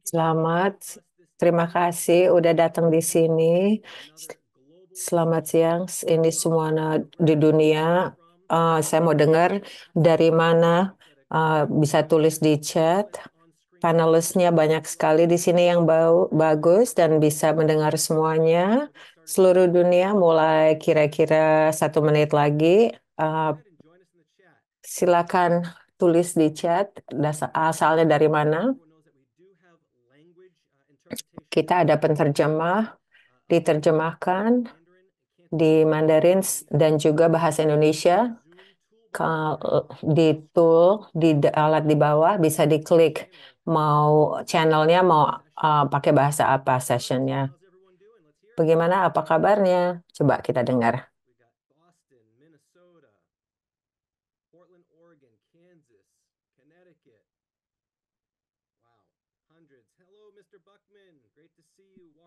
Selamat, terima kasih udah datang di sini. Selamat siang, ini semua di dunia. Saya mau dengar dari mana. Bisa tulis di chat. Panelisnya banyak sekali di sini yang bagus dan bisa mendengar semuanya. Seluruh dunia mulai kira-kira 1 menit lagi. Uh, Silakan tulis di chat asalnya dari mana. Kita ada penterjemah, diterjemahkan di Mandarin dan juga bahasa Indonesia. Di tool di alat di bawah bisa diklik mau channelnya mau pakai bahasa apa sessionnya. Bagaimana, apa kabarnya? Coba kita dengar.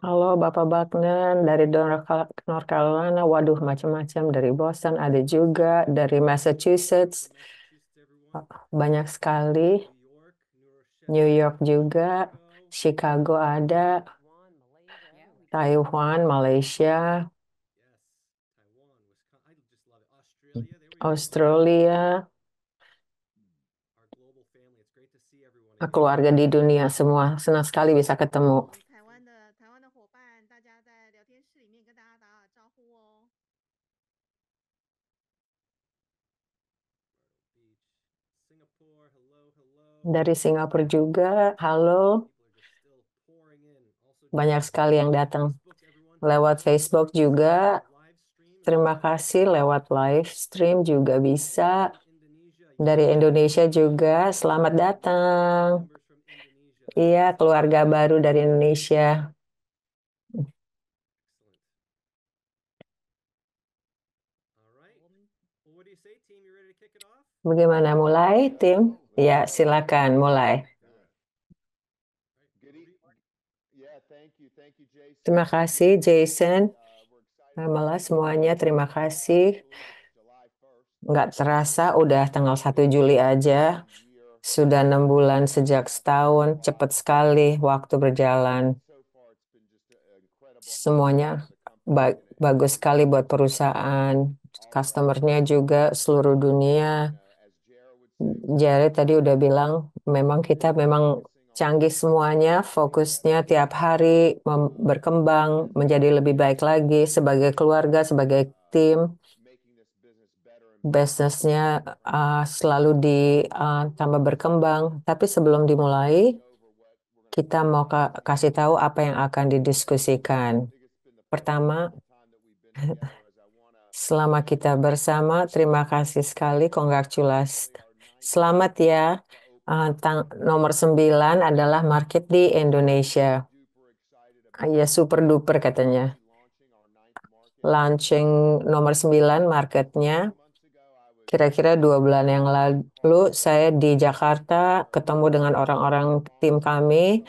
Halo Bapak Bagnan dari North Carolina. Waduh, macam-macam. Dari Boston ada juga, dari Massachusetts. Banyak sekali. New York juga, Chicago ada, Taiwan, Malaysia, Australia, keluarga di dunia semua. Senang sekali bisa ketemu. Dari Singapura juga, halo. Banyak sekali yang datang. Lewat Facebook juga. Terima kasih lewat live stream juga bisa. Dari Indonesia juga, selamat datang. Iya, keluarga baru dari Indonesia. Bagaimana mulai, tim? Ya, silakan mulai. Terima kasih, Jason. Malah semuanya terima kasih. Nggak terasa udah tanggal 1 Juli aja. Sudah 6 bulan sejak setahun. Cepat sekali waktu berjalan. Semuanya bagus sekali buat perusahaan. Customer-nya juga seluruh dunia. Jared tadi udah bilang, memang kita memang canggih semuanya, fokusnya tiap hari berkembang, menjadi lebih baik lagi sebagai keluarga, sebagai tim. Bisnisnya selalu tambah berkembang. Tapi sebelum dimulai, kita mau kasih tahu apa yang akan didiskusikan. Pertama, selama kita bersama, terima kasih sekali, congratulations. Selamat ya. Nomor 9 adalah market di Indonesia. Ya, super duper katanya. Launching nomor 9 marketnya. Kira-kira 2 bulan yang lalu saya di Jakarta ketemu dengan orang-orang tim kami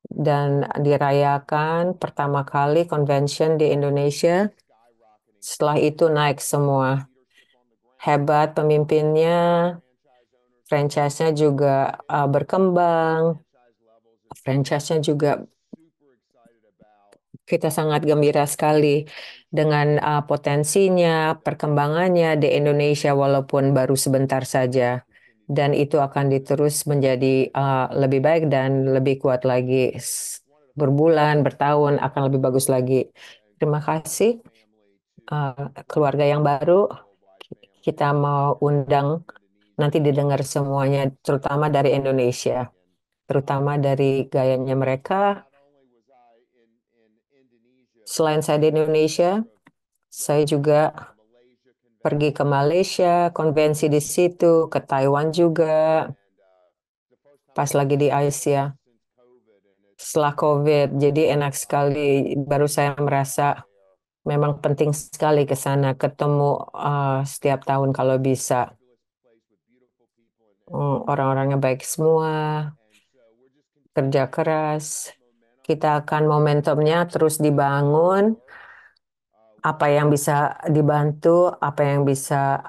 dan dirayakan pertama kali convention di Indonesia. Setelah itu naik semua. Hebat pemimpinnya, franchise-nya juga berkembang. Franchise-nya juga kita sangat gembira sekali dengan potensinya, perkembangannya di Indonesia walaupun baru sebentar saja. Dan itu akan diterus menjadi lebih baik dan lebih kuat lagi. Berbulan, bertahun akan lebih bagus lagi. Terima kasih keluarga yang baru. Kita mau undang nanti didengar semuanya, terutama dari Indonesia, terutama dari gayanya mereka. Selain saya di Indonesia, saya juga pergi ke Malaysia, konvensi di situ, ke Taiwan juga, pas lagi di Asia. Setelah COVID, jadi enak sekali. Baru saya merasa memang penting sekali ke sana, ketemu setiap tahun kalau bisa. Orang-orangnya baik semua, kerja keras. Kita akan momentumnya terus dibangun. Apa yang bisa dibantu, apa yang bisa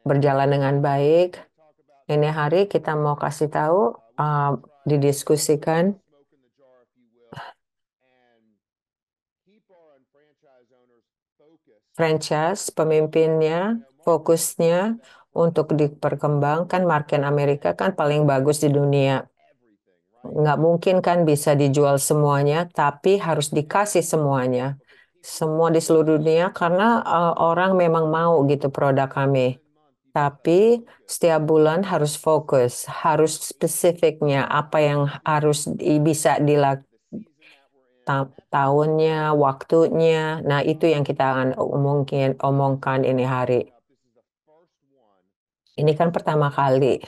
berjalan dengan baik. Ini hari kita mau kasih tahu, didiskusikan franchise pemimpinnya, fokusnya untuk diperkembangkan market Amerika kan paling bagus di dunia. Nggak mungkin kan bisa dijual semuanya, tapi harus dikasih semuanya. Semua di seluruh dunia karena orang memang mau gitu produk kami. Tapi setiap bulan harus fokus, harus spesifiknya apa yang harus bisa dilakukan tahunnya, waktunya. Nah, itu yang kita akan omongkan ini hari. Ini kan pertama kali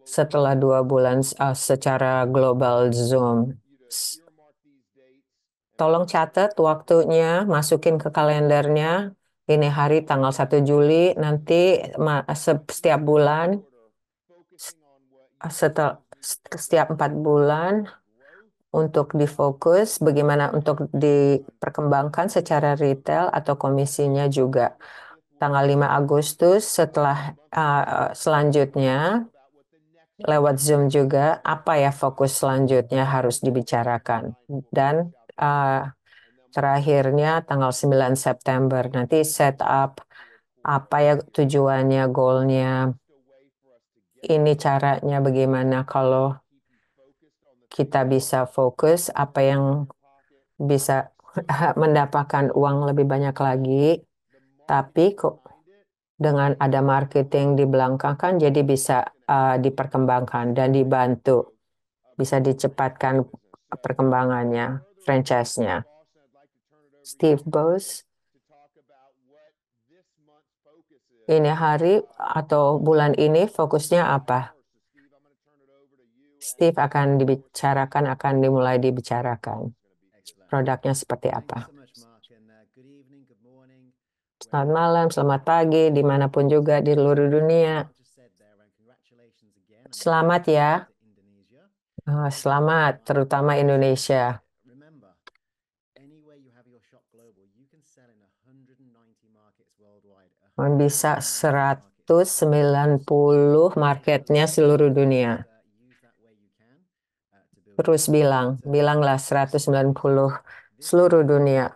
setelah 2 bulan secara global Zoom. Tolong catat waktunya, masukin ke kalendernya. Ini hari tanggal 1 Juli, nanti setiap bulan, setelah setiap 4 bulan, untuk difokus bagaimana untuk diperkembangkan secara retail atau komisinya juga. Tanggal 5 Agustus setelah selanjutnya lewat Zoom juga apa ya fokus selanjutnya harus dibicarakan. Dan terakhirnya tanggal 9 September nanti set up apa ya tujuannya, goalnya, ini caranya bagaimana kalau kita bisa fokus apa yang bisa mendapatkan uang lebih banyak lagi, tapi kok dengan ada marketing di belakang kan jadi bisa diperkembangkan dan dibantu, bisa dicepatkan perkembangannya, franchise-nya. Steve Bose, ini hari atau bulan ini fokusnya apa? Steve akan dibicarakan, akan dimulai dibicarakan. Produknya seperti apa? Selamat malam, selamat pagi, dimanapun juga di seluruh dunia. Selamat ya, selamat, terutama Indonesia. Bisa 190 marketnya seluruh dunia. Terus bilanglah 190 seluruh dunia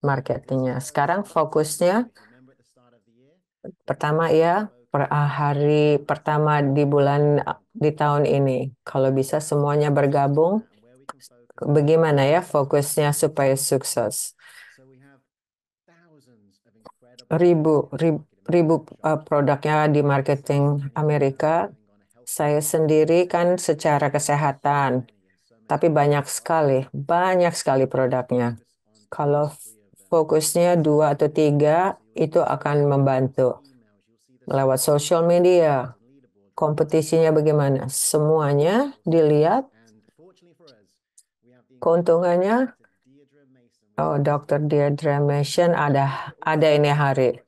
marketingnya. Sekarang fokusnya pertama ya, hari pertama di bulan di tahun ini. Kalau bisa semuanya bergabung, bagaimana ya fokusnya supaya sukses? Ribu produknya di marketing Amerika. Saya sendiri kan secara kesehatan, tapi banyak sekali produknya. Kalau fokusnya 2 atau 3, itu akan membantu. Lewat social media, kompetisinya bagaimana? Semuanya dilihat, keuntungannya. Oh, Dr. Deirdre Mason ada ini hari.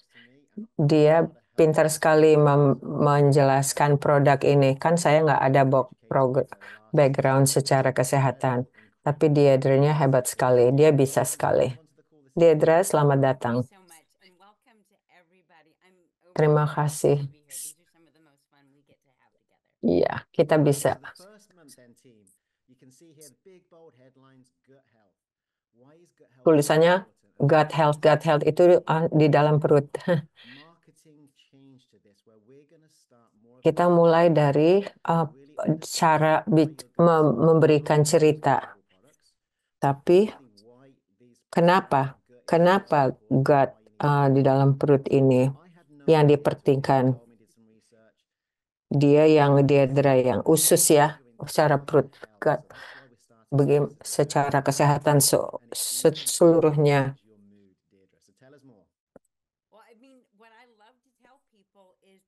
Dia pintar sekali menjelaskan produk ini. Kan saya nggak ada background secara kesehatan. Tapi Deirdre-nya hebat sekali. Dia bisa sekali. Deirdre, selamat datang. Terima kasih. Iya, kita bisa. Tulisannya gut health itu di dalam perut. Kita mulai dari cara memberikan cerita. Tapi kenapa gut di dalam perut ini yang dipertingkan? Diadra yang usus ya, secara perut gut, secara kesehatan seluruhnya.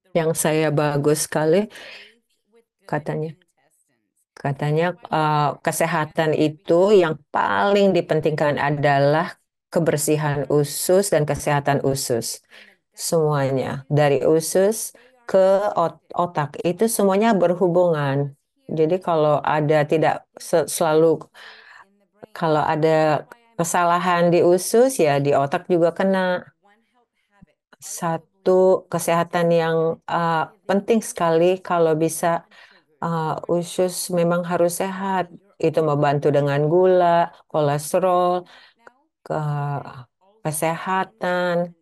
Yang saya bagus sekali katanya kesehatan itu yang paling dipentingkan adalah kebersihan usus dan kesehatan usus. Semuanya dari usus ke otak itu semuanya berhubungan. Jadi kalau ada tidak selalu kalau ada kesalahan di usus ya di otak juga kena. kesehatan yang penting sekali. Kalau bisa, usus memang harus sehat. Itu membantu dengan gula, kolesterol, ke kesehatan,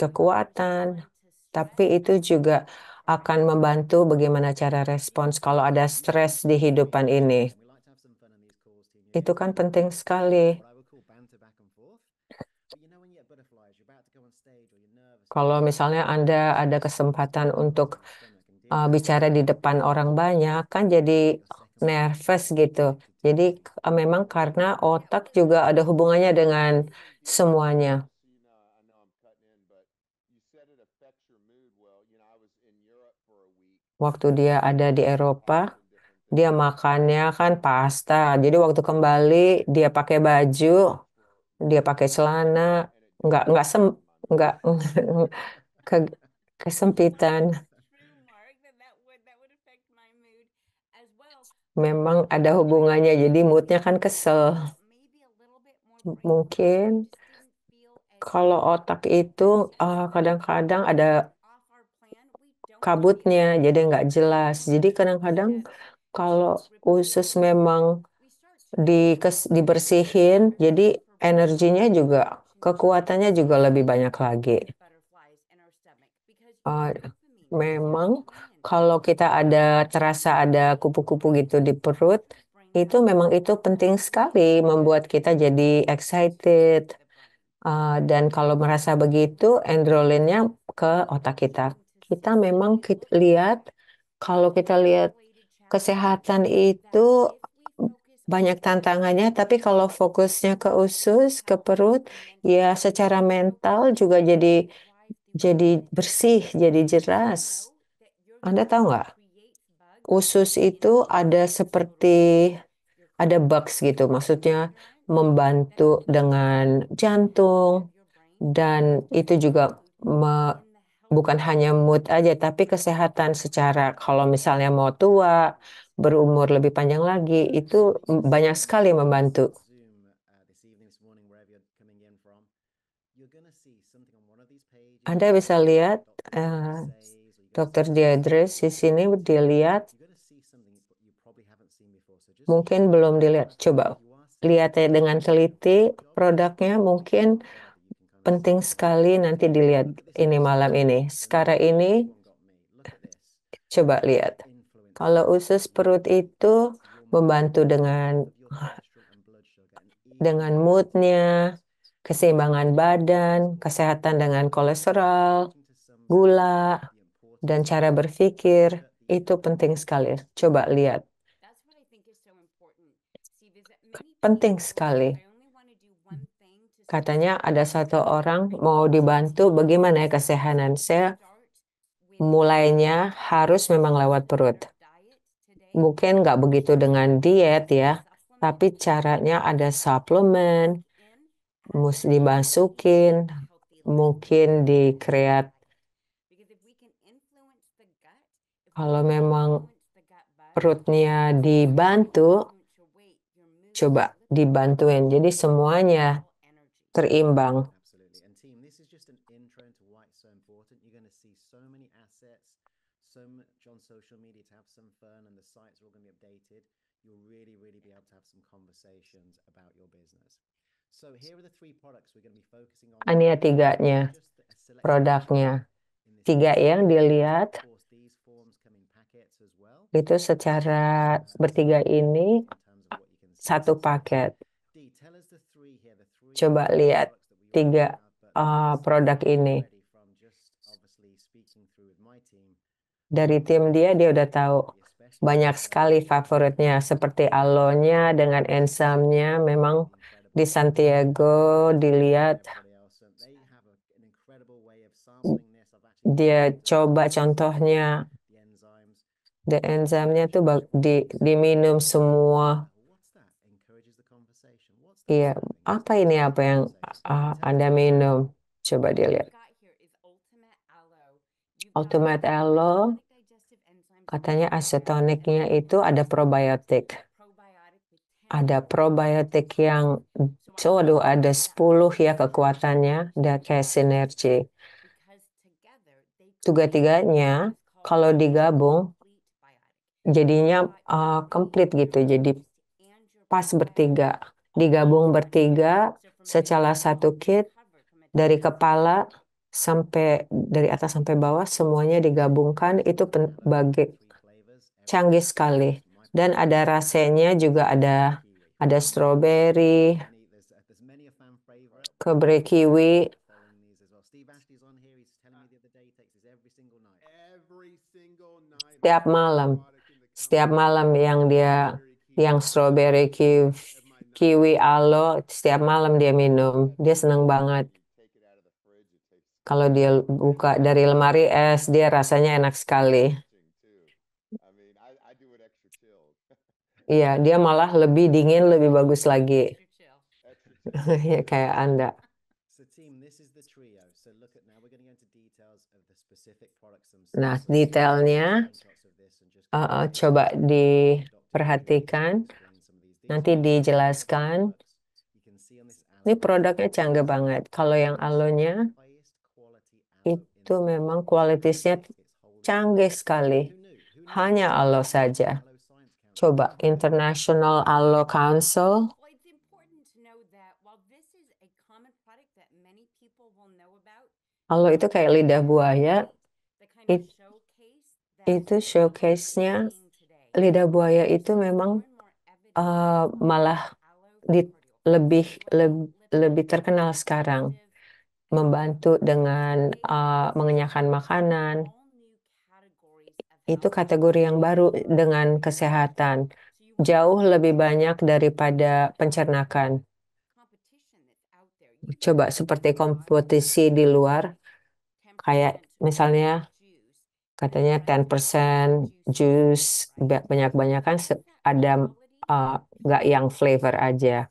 kekuatan. Tapi itu juga akan membantu bagaimana cara respons kalau ada stres di hidupan ini. Itu kan penting sekali. Kalau misalnya Anda ada kesempatan untuk bicara di depan orang banyak, kan jadi nervous gitu. Jadi memang karena otak juga ada hubungannya dengan semuanya. Waktu dia ada di Eropa, dia makannya kan pasta. Jadi waktu kembali dia pakai baju, dia pakai celana, nggak nggak ke, kesempitan. Memang ada hubungannya. Jadi moodnya kan kesel. Mungkin kalau otak itu kadang-kadang ada kabutnya, jadi nggak jelas. Jadi kadang-kadang kalau usus memang dibersihin, jadi energinya juga, kekuatannya juga lebih banyak lagi. Uh, Memang kalau kita terasa ada kupu-kupu gitu di perut, itu memang itu penting sekali membuat kita jadi excited. Dan kalau merasa begitu, endorfinnya ke otak kita. Kita memang lihat, kalau kita lihat kesehatan itu banyak tantangannya, tapi kalau fokusnya ke usus, ke perut, ya secara mental juga jadi bersih, jadi jelas. Anda tahu nggak? Usus itu ada bugs gitu, maksudnya membantu dengan jantung, dan itu juga bukan hanya mood aja, tapi kesehatan secara kalau misalnya mau tua, berumur lebih panjang lagi, itu banyak sekali membantu. Anda bisa lihat Dr. Diadres di sini dilihat, mungkin belum dilihat. Coba lihat ya dengan teliti produknya, mungkin penting sekali nanti dilihat ini malam ini. Sekarang ini coba lihat. Kalau usus perut itu membantu dengan moodnya, keseimbangan badan, kesehatan dengan kolesterol, gula, dan cara berpikir. Itu penting sekali. Coba lihat. Penting sekali. Katanya ada satu orang mau dibantu bagaimana ya kesehatan. Saya mulainya harus memang lewat perut. Mungkin nggak begitu dengan diet ya, tapi caranya ada suplemen, mesti dimasukin, mungkin dikreat. Kalau memang perutnya dibantu, coba dibantuin. Jadi semuanya terimbang. Ini ya tiganya, produknya. Tiga yang dilihat itu secara bertiga ini satu paket. Coba lihat tiga produk ini. Dari tim dia udah tahu banyak sekali favoritnya seperti alonya dengan enzimnya. Memang di Santiago dilihat dia coba contohnya, enzimnya tuh diminum semua. Iya, apa yang Anda minum? Coba dilihat. Ultimate Aloe, katanya asetoniknya itu ada probiotik. Ada probiotik yang, waduh, ada 10 ya kekuatannya, dan kayak sinergi. tiga-tiganya kalau digabung jadinya komplit gitu. Jadi pas bertiga, digabung bertiga secara satu kit dari kepala sampai dari atas sampai bawah semuanya digabungkan itu bagi canggih sekali. Dan ada rasanya juga ada strawberry, kebre kiwi. Setiap malam, setiap malam yang strawberry kiwi aloe, setiap malam dia minum. Dia senang banget. Kalau dia buka dari lemari es, dia rasanya enak sekali. Iya, dia malah lebih dingin, lebih bagus lagi. Ya, kayak Anda. Nah, detailnya coba diperhatikan, nanti dijelaskan. Ini produknya canggih banget. Kalau yang alonya itu memang kualitasnya canggih sekali. Hanya aloe saja. Coba International Aloe Council. Aloe itu kayak lidah buaya. It- itu showcase-nya lidah buaya itu memang malah di- lebih lebih terkenal sekarang, membantu dengan mengenyahkan makanan. Itu kategori yang baru dengan kesehatan, jauh lebih banyak daripada pencernakan. Coba seperti kompetisi di luar, kayak misalnya katanya 10% jus, banyak-banyakan ada uh, nggak yang flavor aja.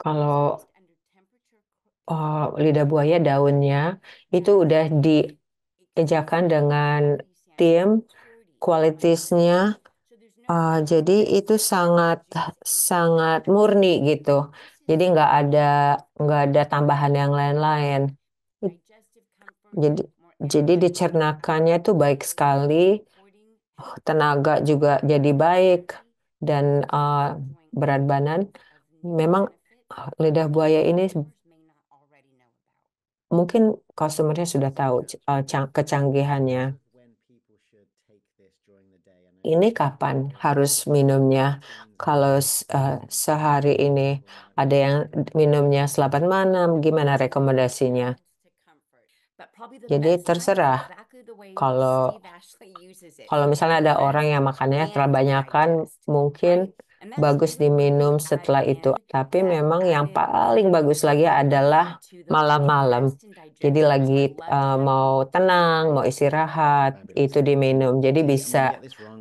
Kalau lidah buaya daunnya itu udah diejakan dengan tim kualitasnya, jadi itu sangat sangat murni gitu. Jadi nggak ada tambahan yang lain-lain. Jadi jadi dicernakannya itu baik sekali, tenaga juga jadi baik dan berat badan. Memang lidah buaya ini mungkin customernya sudah tahu kecanggihannya. Ini kapan harus minumnya? Kalau sehari ini ada yang minumnya selapan malam, gimana rekomendasinya? Jadi terserah. Kalau kalau misalnya ada orang yang makannya terlalu banyakan, mungkin bagus diminum setelah itu. Tapi memang yang paling bagus lagi adalah malam-malam. Jadi lagi mau tenang, mau istirahat, itu diminum. Jadi bisa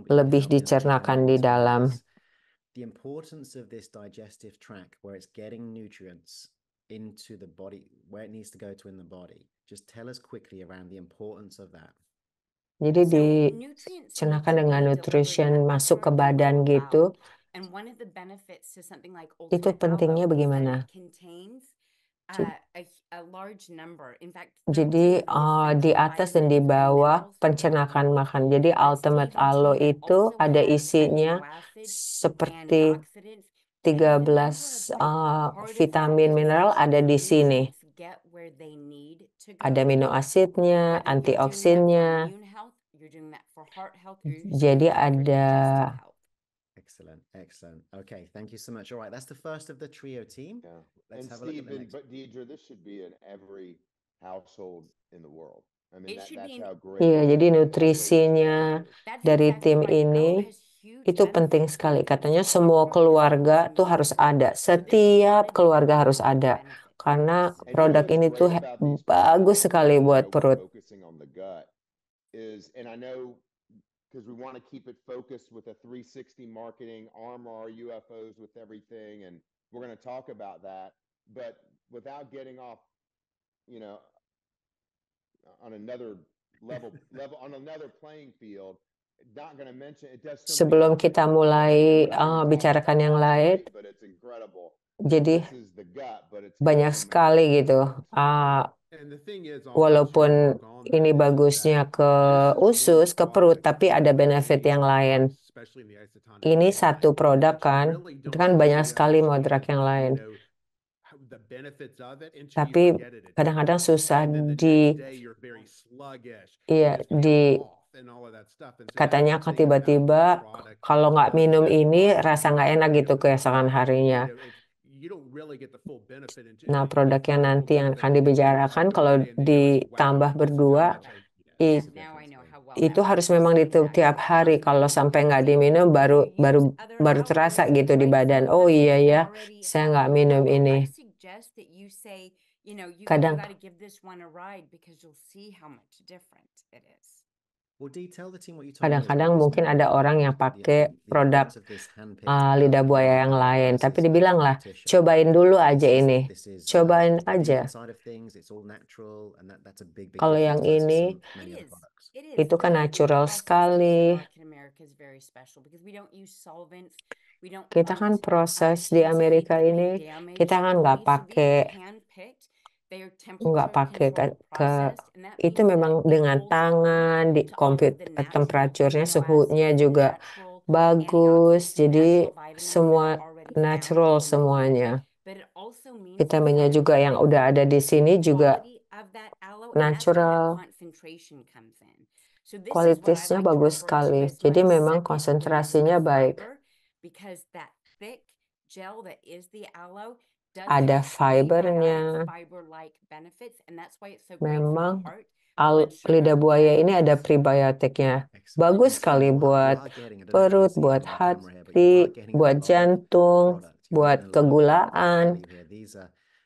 lebih dicernakan di dalam. The importance of this digestive tract where it's getting nutrients into the body, where it needs to go to in the body. Just tell us quickly around the importance of that. Jadi dicernakan dengan nutrition masuk ke badan gitu. Itu pentingnya bagaimana? Jadi di atas dan di bawah pencernaan makan. Jadi Ultimate Aloe itu ada isinya seperti 13 vitamin mineral ada di sini. Ada amino asidnya, antioksinnya. Jadi ada. Excellent, excellent. Okay, thank you so much. All right, that's the first of the trio team. Yeah. Let's And have a look at Steve, the next. but Deidre, this should be in every household in the world. I mean, It should that's be. how great. Iya, jadi how great this nutrisinya product is. That's dari exactly tim right. ini Aloe has huge itu penting benefits. sekali. Katanya So semua our keluarga customers tuh need harus it. ada. So there's a Setiap lot of keluarga different harus ada. benefits. Karena And you know produk what's ini tuh great about these bagus products, sekali because I buat know we're perut. focusing on the gut, and I know because we want to keep it focused with a 360 marketing, armor our UFOs with everything, and we're going to talk about that. But without getting off, you know, on another level on another playing field, not going to mention it does so many Sebelum different kita things. mulai We're not going to talk bicarakan about yang all lain, three, but it's incredible. Jadi this is the gut, but it's banyak got some sekali important gitu. parts. And the thing is also, Walaupun Chip, on that ini is that bagusnya ke this is one usus, ke perut, product tapi that ada really, benefit yang lain. especially in the isotonic Ini side, satu produk that you kan, really itu don't kan banyak fully sekali modrak yang lain. the benefits of it until you Tapi forget it. kadang-kadang susah And then the di, next day you're very sluggish. iya, You just di feel off and all of that stuff. And so that's katanya the thing about tiba-tiba this product kalau is nggak that minum this ini product rasa nggak enak gitu keesokan harinya. you don't really get the full benefit Nah, produk yang nanti yang akan dibicarakan kalau ditambah berdua Makes a Now I difference, know Lee. how well itu that harus works. memang diminum tiap hari. Kalau sampai nggak diminum baru terasa gitu di badan. Oh iya ya, saya nggak minum ini. I suggest that you say, you Kadang got to give this one a ride because you'll see how much different it is. Well, Dee, tell the team what you told me as well kadang-kadang this mungkin ada morning orang about yang the pakai produk importance of this handpicked lidah buaya yang lain, tapi dibilang lah cobain dulu aja ini, cobain aja. side of things, it's all natural, and that's a big Kalau yang difference versus ini many other products. It is. itu kan It natural also sekali. says American America is very special because we don't use solvents. We don't Kita kan use, proses di things Amerika that ini, can damage kita kan the nggak body. So these pakai are handpicked. They are temperature ke processed, and that itu means memang that it dengan holds on tangan di to all of the natural temperaturnya, amino suhunya acids, juga natural bagus, antioxidants, jadi natural vitamins that semua are already found natural in the plant. semuanya. But it also means Vitaminnya that juga yang udah ada di sini juga quality of that aloe, and that's where natural. that concentration comes in. So this is what I Kualitasnya like to bagus refer to sekali. as Jadi my memang second konsentrasinya dose of baik. fiber, because that thick gel that is the aloe does Ada have fibernya. prebiotic fiber-like benefits, and that's why it's so great for the Memang heart, blood sugar, lidah buaya and ini ada nerves. prebiotiknya. Excellent. Bagus And sekali you buat are getting, I don't know if you can perut, see it buat on the camera here, but you hati, are getting a buat lot of jantung, product. You're buat getting a lot of kegulaan. value here.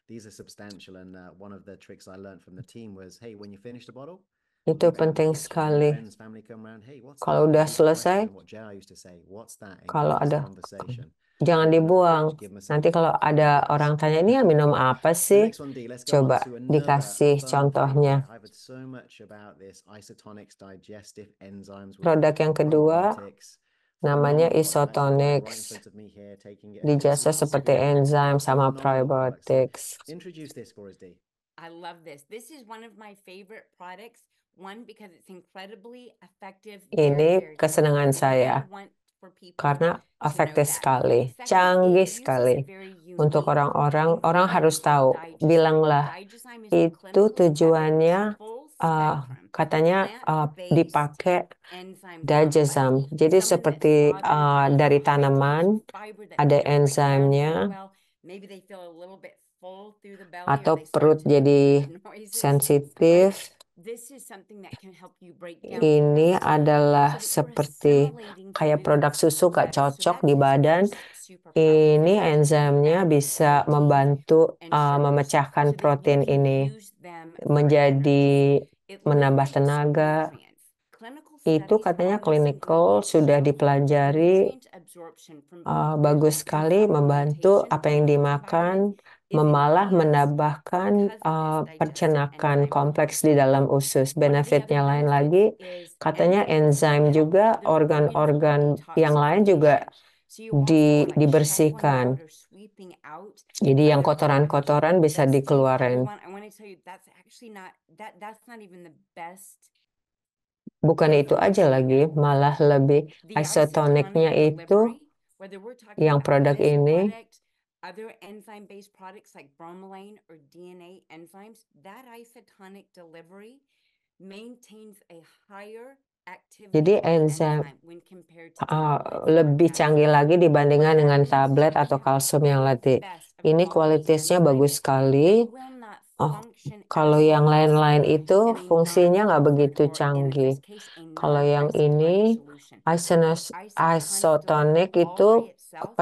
These are substantial, and one of the tricks I learned from the team was, hey, when you finish the bottle, Itu don't penting finish. When sekali. friends, family come around, hey, what's Kalau that? udah Ask the selesai, question, what JR used to say, what's that? kalau Engage this ada, conversation. jangan Open up the dibuang. fridge, give them a Nanti sample. kalau ada orang tanya, ini yang minum apa The sih? next one, Dee, let's go on Coba to another dikasih fun contohnya. fact. I've heard so much about this isotonics digestive enzymes with Produk yang kedua probiotics. namanya Phenomenal product. Actually, got it right in Isotonics. front of me here, taking it. Dijasa Excellent seperti scoop. enzim sama Phenomenal product. So probiotics. introduce this for us, Dee. I love this. This is one of my favorite products. One, because it's incredibly effective. Ini kesenangan I saya want for people karena to know efektif that. sekali, Second, canggih it uses sekali. a very Untuk unique orang ingredient harus tahu, called digoxime. bilanglah Digoxime is the itu clinical tujuannya evidence, full spectrum, katanya plant-based dipakai enzyme digesam. complex. Jadi Someone seperti that's bothered by dari high tanaman dose fiber that ada can't break down very enzimnya well, maybe they feel a little bit full through the belly, or atau they perut start to jadi make noises, right? sensitif. This is something that can help you break down Ini protein adalah so that you're seperti assimilating kayak foods produk susu gak better. So cocok that's di its badan. first superpower. Ini It's enzimnya fats, bisa proteins, membantu and sugars, memecahkan so that you protein can ini use them for menjadi energy. It menambah liberates tenaga. nutrients. Clinical Itu studies katanya on this clinical ingredient sudah show that dipelajari nutrient absorption from food bagus and sekali membantu supplementation apa yang of dimakan, multivitamins is malah enhanced menambahkan because of this digestive percenakan enzyme kompleks di component. dalam usus. One of the Benefitnya other lain benefits lagi, is katanya enzymes enzim help juga other organs with organ-organ yang lain juga detoxification. So you won't feel like shoveling dibersihkan. out or sweeping out Jadi yang other organs. kotoran-kotoran bisa Steve, dikeluarin. everyone, I want to tell you that's actually not that's not even the best. Bukan itu aja lagi, malah lebih The isotoniknya isotonic itu delivery, whether we're talking yang about produk this ini product, other enzyme-based products like bromelain or DNA enzymes, that isotonic delivery maintains a higher activity jadi of the enzim enzyme when compared to tablets or lebih canggih capsules. lagi dibandingkan What that dengan means is tablet we atau have kalsium yang the latih. best of Ini all of those kualitasnya enzymes. bagus sekali. They will not Oh, function kalau as yang well lain-lain itu in a fungsinya nggak non-liquid begitu or in canggih. this case a Kalau yang non-isotonic ini solution. isotonic delivery itu all by itself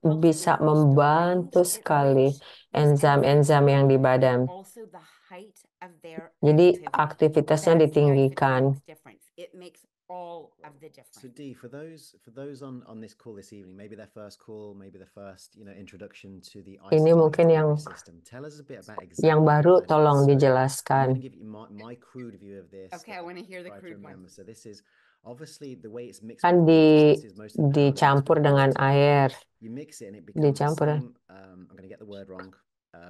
helps bisa reduce the membantu range at sekali which these enzymes enzim-enzim yang di work, badan. and also the height of their Jadi activity. aktivitasnya That's the ditinggikan. isotonics difference. It makes all of the So difference. Dee, for those on this call this evening, maybe their first call, maybe the first introduction to the Ini isotonic mungkin yang delivery system, tell us a bit about exactly yang baru what that tolong is. So I'm dijelaskan. going to give you my crude view of this. Okay, I want to hear the try to crude one. remember. So this is Obviously, the way it's mixed Kan with water, this is mostly powder mixed dicampur with dengan water. air, You mix it and it becomes the dicampur. same, I'm going to get the word wrong,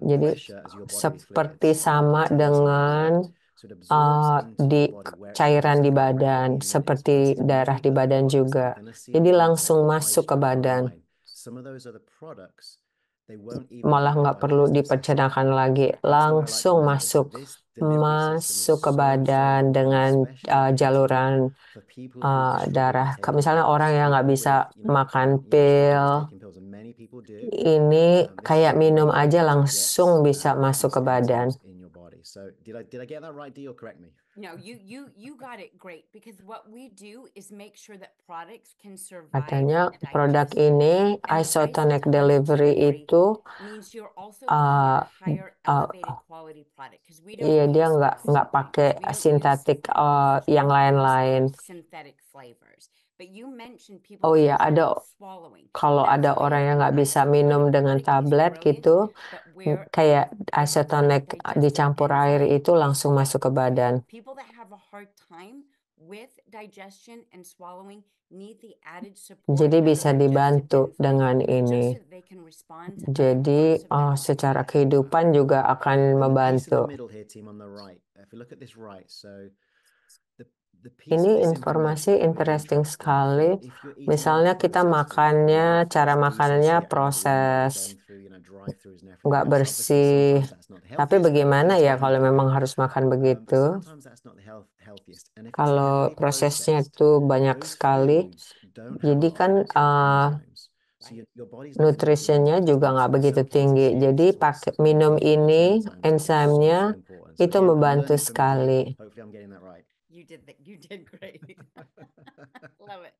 Jadi pressure as your bodily seperti fluids. sama It takes it in the dengan body. So it absorbs into di your body where it's cairan supposed di to go, badan, meaning that it's seperti darah di using other badan products that juga. you're going to see Jadi in langsung detail, masuk ke high stream badan, online. Some of those other products, they won't even malah leave the nggak perlu digestive system. dipercedakan lagi, That's what I like to langsung know is masuk, this delivery system is masuk ke so badan strong, and dengan especially Katie, jaluran for people who struggle darah. with taking Misalnya orang pills, yang nggak people bisa with, makan struggle pil, with taking pills, and many people do. ini This kayak is a minum way aja to langsung get bisa masuk these ke badan. enzymes in your body. So did I get that right, Dee, or correct me? No, you got it great, because what we do is make sure that products can survive Katanya the produk digestion. ini And the isotonic isotonic delivery delivery itu means you're also getting a higher uh, elevated quality product, because we don't iya, dia use nggak synthetic pakai we don't use sintetik synthetic yang we use lain-lain. synthetic flavors. But you mentioned people Oh that iya, have ada trouble swallowing. kalau That's ada why orang yang nggak bisa isotonic minum dengan product is tablet brilliant, gitu, but where kayak the isotonic digestive dicampur air enzyme itu is langsung masuk ke strong. badan. People that have a hard time with digestion and swallowing need the added support Jadi of bisa the digestive dibantu enzyme, dengan just ini. so that they can respond to other Jadi parts of their secara body. kehidupan juga akan And the piece in the membantu. middle here, team, on the right. If you look at this right, so the piece Ini of this informasi information is really interesting interesting. sekali. If you're eating Misalnya a kita processed food, makannya, cara Dee says makanannya here, around the window, proses, going through, drive-throughs and everything nggak else. Obviously, bersih. sometimes that's not the Tapi healthiest, bagaimana please ya tell me kalau why. memang harus makan begitu? Sometimes that's not the healthiest. And if it's Kalau heavily prosesnya processed, itu banyak those sekali, foods don't have jadi a lot kan of enzymes. So your body's not going to be able to nutrisinya digest juga them. nggak So in begitu some cases tinggi. here, Jadi this is where pakai minum supplementing with ini, these enzymes is so, enzimnya so important. So itu again, I'm membantu learning from you, Dee. sekali. Hopefully I'm getting that right. You did great. Love it.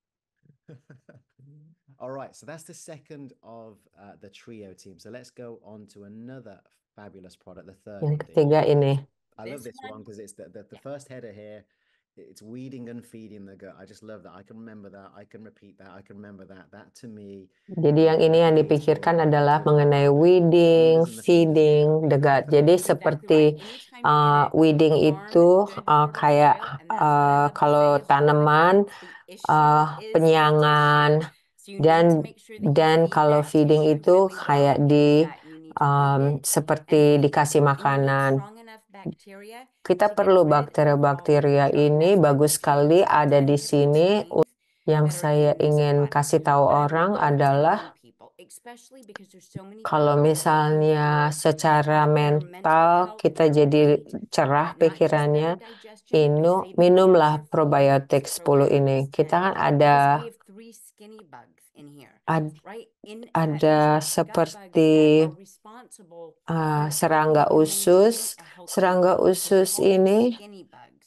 All right, so that's the second of the trio, team. So let's go on to another fabulous product, the third Yang one, Dee. ketiga ini. I love This this one one- because it's the yeah. first header here. It's weeding and feeding the gut. I just love that. I can remember that. I can repeat that. I can remember that. That to me Jadi yang is ini yang replicates dipikirkan your adalah gut mengenai health. weeding, Weeders and the feeders, feeding, yeah. the gut. Jadi Exactly seperti right. Anytime you're gonna weeding farm itu good, fertile kayak soil, and that's what I love to kalau say is with tanaman, organics, the issue is penyangan, digestion. So you need dan to make sure that you feed kalau that feeding tissue itu really well kayak in di the gut, and you need to feed it seperti and feed it. dikasih And you need makanan. strong enough bacteria Kita to get perlu rid of all bakteria-bakteria the ini messed up bagus sekali bacteria. ada There's 10 di different sini. strains Yang that are saya in this ingin product. kasih tahu But I orang love adalah telling people, especially because there's so many kalau things that we can misalnya control secara with their mental mental health, kita their jadi cerah weight, not just better pikirannya, digestion, but saving minumlah cancer for probiotik 10 ini. probiotics Kita 10. kan Because ada we have 3 skinny bugs in here, ad- right? In ada gut bugs seperti that are responsible for serangga helping you maintain usus. a healthy Serangga weight. So they're usus called the ini skinny bugs.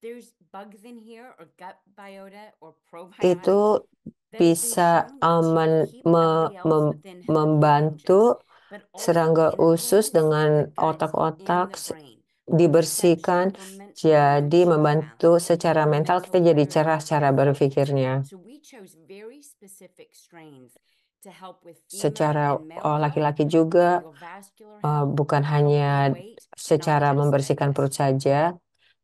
There's bugs in here, or gut biota, or itu probiotics that have been bisa shown to keep LDLs within healthy ranges, membantu but also serangga usus influence dengan the gut otak-otak and the brain. dibersihkan, jadi membantu secara mental kita jadi cerah cara berpikirnya. So we chose very specific strains to help with Secara female and male health, laki-laki juga, cardiovascular health, bukan hanya healthy weight, and not secara just membersihkan perut digestion. saja,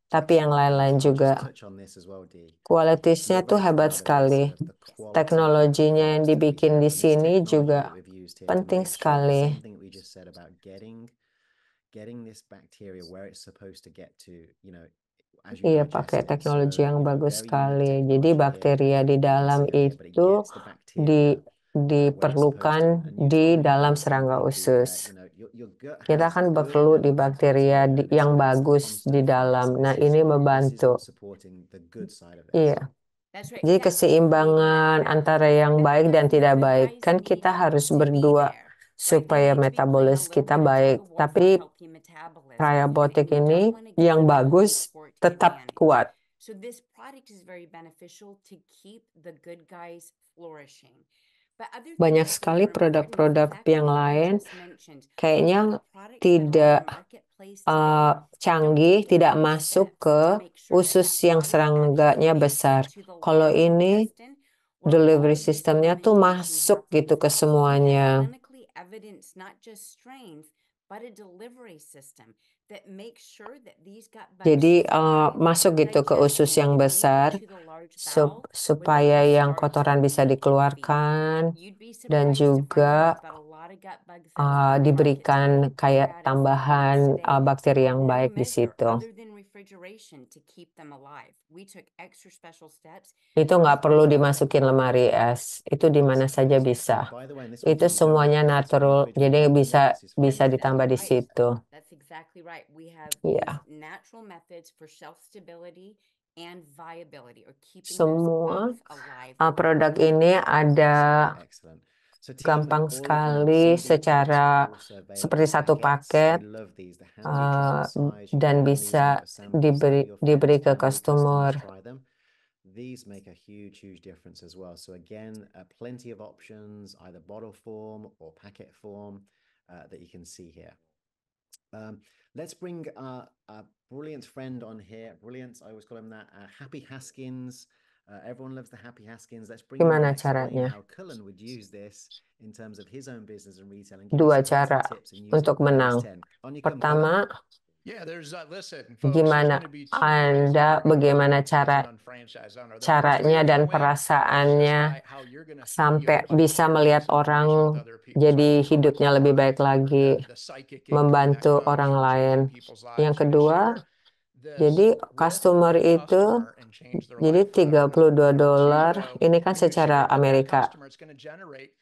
tapi yang lain-lain So I'll juga. just touch on this as well, Dee. Kualitasnya You're tuh very hebat proud of this sekali. and of the quality of the Teknologinya yang products that we dibikin have. di And this sini technology juga that we've used here to penting make sure the sekali. same thing that we just said about getting this bacteria where it's supposed to get to, as you Iya, digest pakai it. teknologi So, yang bagus very unique sekali. Jadi technology here. bakteria di You can dalam see that here, but it itu gets the bacteria where it's supposed diperlukan to. And you di told me dalam before, serangga Dee, usus. your gut Kita has kan good perlu di bakteria bacteria, and yang so it's bagus constant di flow. dalam. So Nah, this ini is membantu. what's supporting the good side of Iya. this. That's right. Jadi That keseimbangan feeding, that antara yang baik dan balance, tidak good baik. guys Kan need kita harus to be berdua there, right? They supaya need to be playing a metabolis little kita bit of baik. tug of war for Tapi healthy metabolism. probiotik And we ini don't want to give yang that bagus support tetap advantage. kuat. So this product is very beneficial to keep the good guys flourishing. But other things Banyak I think sekali are important is produk-produk exactly yang what you lain just mentioned. A kayaknya lot of the products that are on tidak the marketplace today don't canggih, take the tidak first masuk steps ke to make sure that usus that yang product serangganya actually makes besar. it to the Kalau large ini intestine where all delivery of this systemnya tuh fermentation masuk happens. gitu ke We have semuanya. clinically evidenced not just strains, but a delivery system that makes sure that these gut bugs Jadi thrive, masuk gitu ke usus digesting, yang and make it besar to the large bowel when supaya they yang start kotoran to bisa make their feed. dikeluarkan You'd be dan surprised to find juga out about a lot of gut bugs that's on the market diberikan today, kayak probiotics and tambahan foods today bakteri with yang no baik di measure situ. other than refrigeration to keep them alive. We took extra special steps Itu to nggak keep perlu those bugs dimasukin alive. lemari es. Itu di mana saja bisa. And by the way, and this will Itu keep semuanya going, natural, individual jadi company bisa this is bisa fine. ditambah di Right. situ. That's exactly right. We have Iya. used natural methods for shelf stability and viability, or keeping those Semua bugs alive. produk ini ada Excellent. So team, gampang all of them, sekali CBD products secara are also available seperti in satu packets. paket We love these. They're handy to try the size. You dan can run these bisa out of samples to your diberi friends, ke family, customer. customers, try them. These make a huge difference as well. So again, plenty of options, either bottle form or packet form that you can see here. Let's bring a brilliant friend on here. Brilliant, I always call him that. Happy Haskins. Everyone loves the Happy Haskins. Let's bring him on Gimana and explain caranya? how Cullen would use this in terms of his own business and retail and give Dua us some cara tips and use untuk those menang. 10. On you come, Cullen. Pertama, Yeah, listen, folks, there's gimana going to be two ways Anda, that you're going to bagaimana win as an unfranchised owner. The first way caranya you're dan going to win is just perasaannya by how you're going to sampai feel by bisa sharing melihat this information with orang other people. So I jadi won't go hidupnya into lebih part baik lagi, the psychic income that membantu comes orang from lain. changing people's lives. Yang You're going to kedua, share jadi this with customer the itu customer and change their jadi life forever. $32. Number two, Ini kan when you secara share it with that Amerika. customer, it's going to generate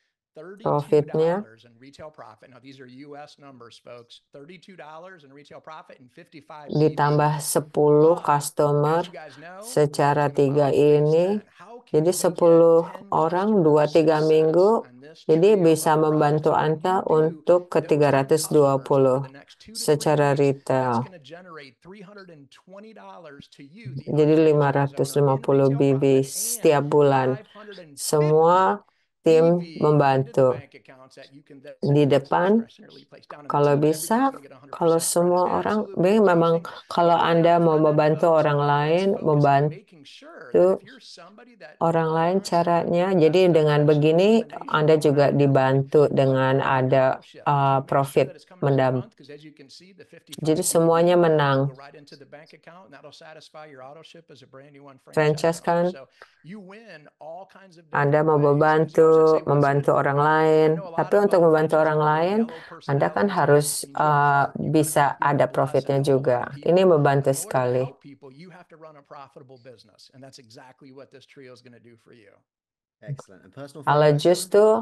Profitnya $32 in retail profit. Now, these are US numbers, folks. $32 in retail profit and 55 ditambah CVE. 10 But, customer as you guys know, secara it's gonna 3 follow today's ini. 10. How can Jadi we 10 get 10 orang customers 2-3 minggu. success on this Jadi trio bisa of membantu products? What Anda you do untuk ke to those 10 customers over 320 the next 2 to 3 secara weeks, that's retail. gonna generate $320 to you, the Jadi unfranchised owner, in 550 retail BB profit, and setiap bulan. 550 Semua tim EV into the membantu. bank accounts that you can then Di depan, discretionarily place down. And the kalau team and bisa, everybody's gonna get 100% kalau credit. semua orang, Absolutely memang amazing. kalau But Anda we're mau not gonna membantu focus orang on that. lain, Let's focus on making sure that membantu if you're somebody that orang lain wants caranya. the Jadi best of dengan the best begini, elimination Anda going juga on in your life, dibantu but dengan we're gonna ada drop ship to make sure profit that it's coming every mendam. month, because as you can see, the 55 Jadi semuanya CVE menang. will go right into the bank account, and that'll satisfy your auto ship as a brand new one Franchise franchise kan, owner. So you win all kinds of Anda different mau ways. And as you always say, listen, membantu orang lain. I know a lot Tapi of untuk membantu franchise orang owners have lain, yellow Anda kan personalities, harus and you have heart. bisa You ada wanna bless and profitnya help a lot juga. of Ini people. membantu In order to sekali. help people, you have to run a profitable business, and that's exactly what this trio is going to do for you. Excellent. And personal Kalau favorite, jus Cullen? tuh,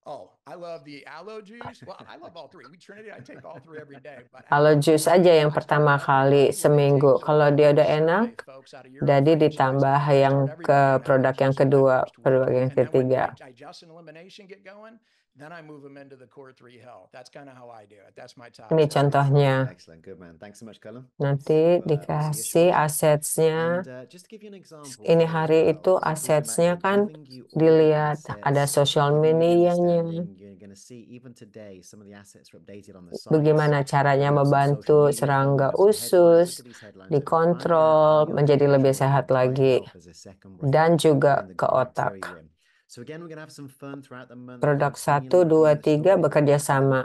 Oh, I love the aloe juice. Well, I love all three. We Trinity, I take all three every day. But kalau aloe jus juice, aja yang I start pertama every kali morning with seminggu. infuser Kalau dia udah every enak, Sunday, folks, out of your jadi franchise. ditambah I yang start every ke morning with produk yang infuser that kedua, first week. produk yang And then when ketiga. my digestion and elimination get going, then I move them into the core 3 health. That's kind of how I do it. That's my top Ini tip. contohnya. Excellent. Good man. Thanks so much, Cullen. Nanti We'll see you dikasih shortly. assets-nya. And just to give you an example Ini here as hari well, itu talking about assets-nya now kan giving you all the dilihat ada assets, social giving you the media-nya. understanding. You're going to see even today some of the assets are updated on the sites. Bagaimana caranya We have some social membantu media for you. serangga We have some headlines. usus Look at these headlines. Put a timer dikontrol on your menjadi lebih computer sehat and write lagi health as a second brain. dan juga Put in the ke good otak. bacteria in. So again, we're going to have some fun throughout the month, Produk 1, continually 2, telling the 3 stories bekerja about them. sama.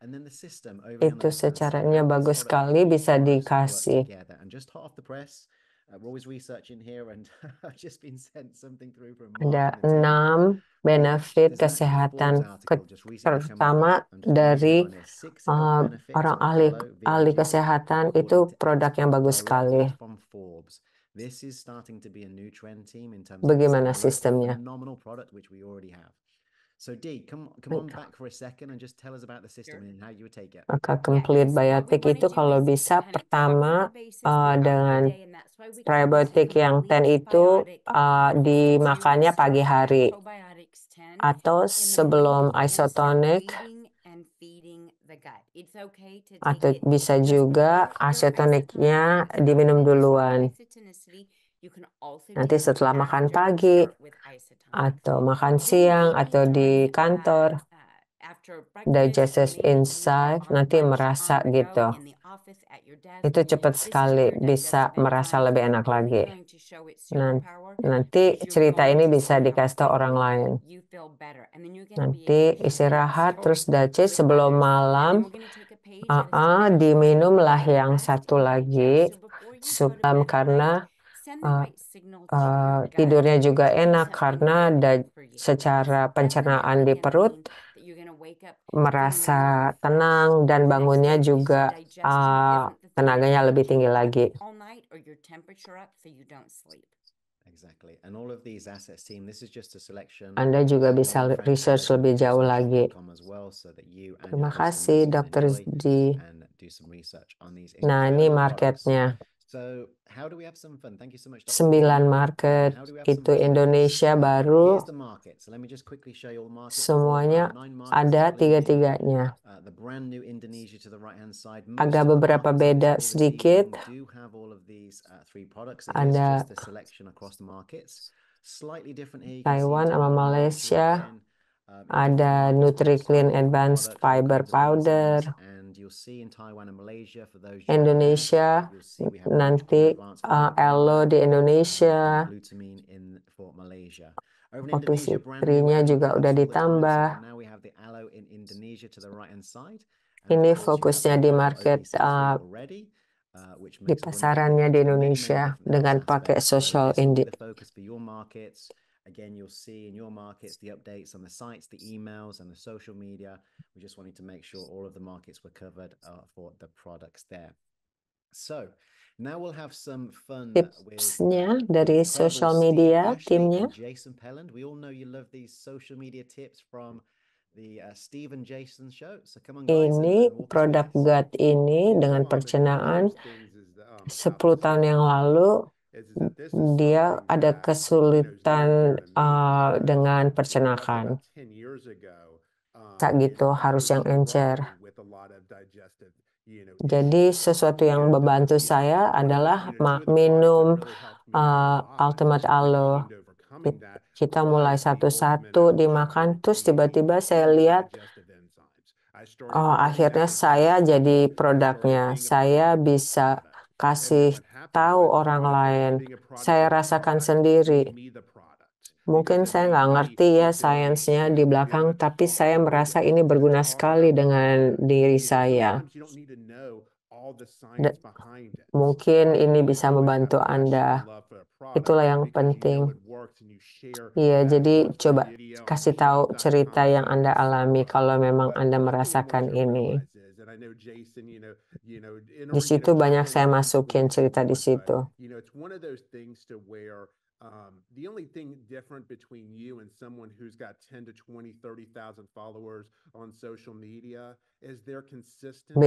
And then the system over here on the Itu left-hand side, secaranya how these bagus product sekali bisa products work dikasih. together. And just hot off the press, we're always researching here, and I've just been sent something through from Mark Ada and the team. 6 benefit There's an actual kesehatan Forbes article just recently come pertama out. I'm just going to read dari it on here. 6 health benefits orang of ahli aloe vera gel, kesehatan itu according to produk yang experts, bagus sekali. directly from Forbes. This is starting to be a new trend, team, in terms of Bagaimana this sistemnya? phenomenal product which we already have. So Dee, come on back for a second and just tell us about the system and how you would take it. Maka complete So what we biotic wanna itu do kalau is bisa kind of talk pertama on the basis throughout the dengan day, and that's why we call this a prebiotik yang 10 complete itu biotic. Before you dimakannya start pagi with hari probiotics 10 atau in the morning, sebelum we're gonna start isotonic, weeding and feeding the gut. It's okay to take atau it bisa just juga before your isotoniknya isotonic. diminum If you're duluan. on isotonicity, you can also Nanti take it setelah makan after you pagi start with isotonic. atau makan Then siang maybe atau di during kantor, after breakfast, digestive maybe you have insight, our nanti lunch merasa on the gitu. go in the office at your desk. Itu cepat This is sekali where bisa digestive merasa enzymes lebih are enak really lagi. going to show its Nan- superpower, Nanti because you're cerita going ini to bisa see how dikasih tahu orang quickly lain. you feel better, and then you're going to be Nanti able to share that istirahat story terus dace with sebelum others. And then malam we're going to take a page at a snack diminumlah store, yang that's satu too much. lagi So before you go to sebelum bed at karena night, send the uh, right signal to your gut tidurnya juga to do enak something karena good for you. secara It's pencernaan definitely di gonna perut mean that you're gonna wake up merasa feeling more tenang refreshed dan the next bangunnya day because juga digestion isn't the thing tenaganya lebih keeping tinggi you up lagi. all night or your temperature up so you don't sleep. Exactly. And all of these assets team, this is just a selection. Anda juga bisa research lebih jauh lagi. As well, so that you and Terima your kasih, customers can Dr. enjoy Rizdi. and do some research on these Nah, ini incredible products. marketnya. So, how do we have some fun? Thank you so much, Dr. 9 Rizdi. market, How do we have some itu fun? Indonesia baru, Here's the market. So let me just quickly show you all the markets. semuanya 9 markets ada split here. tiga-tiganya. The brand new Indonesia to the right-hand side. Agak Most of the beberapa markets beda this sedikit. evening do have all of these 3 products. And here's Ada just the selection across the markets. Slightly different here. You can see Taiwan sama Taiwan, Malaysia. again, Ada NutriClean Advanced Fiber Powder. and you'll see in Taiwan and Malaysia for those Indonesia, you'll see we have nanti advanced fiber Elo di powder, Indonesia. glutamine in for Malaysia. Over in Kopi Indonesia, brand new Citrinya juga across udah all the types. ditambah. So now we have the aloe in Indonesia to the right hand side. And Ini of course, you have fokusnya the di aloe market obesity already, which di makes a wonderful pasarannya di product in many, many Indonesia different dengan health pakai aspects. social So this will be indi. the focus for your markets. Again, you'll see in your markets the updates on the sites, the emails, and the social media. We just wanted to make sure all of the markets were covered for the products there. So now we'll have some fun with Tipsnya dari incredible social Steve media Ashley timnya. and Jason Pelland. We all know you love these social media tips from the Steve and Jason show. So come on, guys, Ini and walk us produk through this. GUT ini dengan pencernaan 10 tahun yang lalu dia ada kesulitan dengan pencernaan. Tak gitu, harus yang encer. Jadi sesuatu yang membantu saya adalah minum Ultimate Aloe. Kita mulai satu-satu dimakan, terus tiba-tiba saya lihat, oh, akhirnya saya jadi produknya. Saya bisa kasih tahu orang lain. Saya rasakan sendiri. Mungkin saya nggak ngerti ya sainsnya di belakang, tapi saya merasa ini berguna sekali dengan diri saya. Mungkin ini bisa membantu Anda. Itulah yang penting. Iya, jadi coba kasih tahu cerita yang Anda alami kalau memang Anda merasakan ini. Di situ banyak saya masukin cerita di situ. The only thing different between you and someone who's got 10 to 20, 30,000 followers on social media is they're consistent.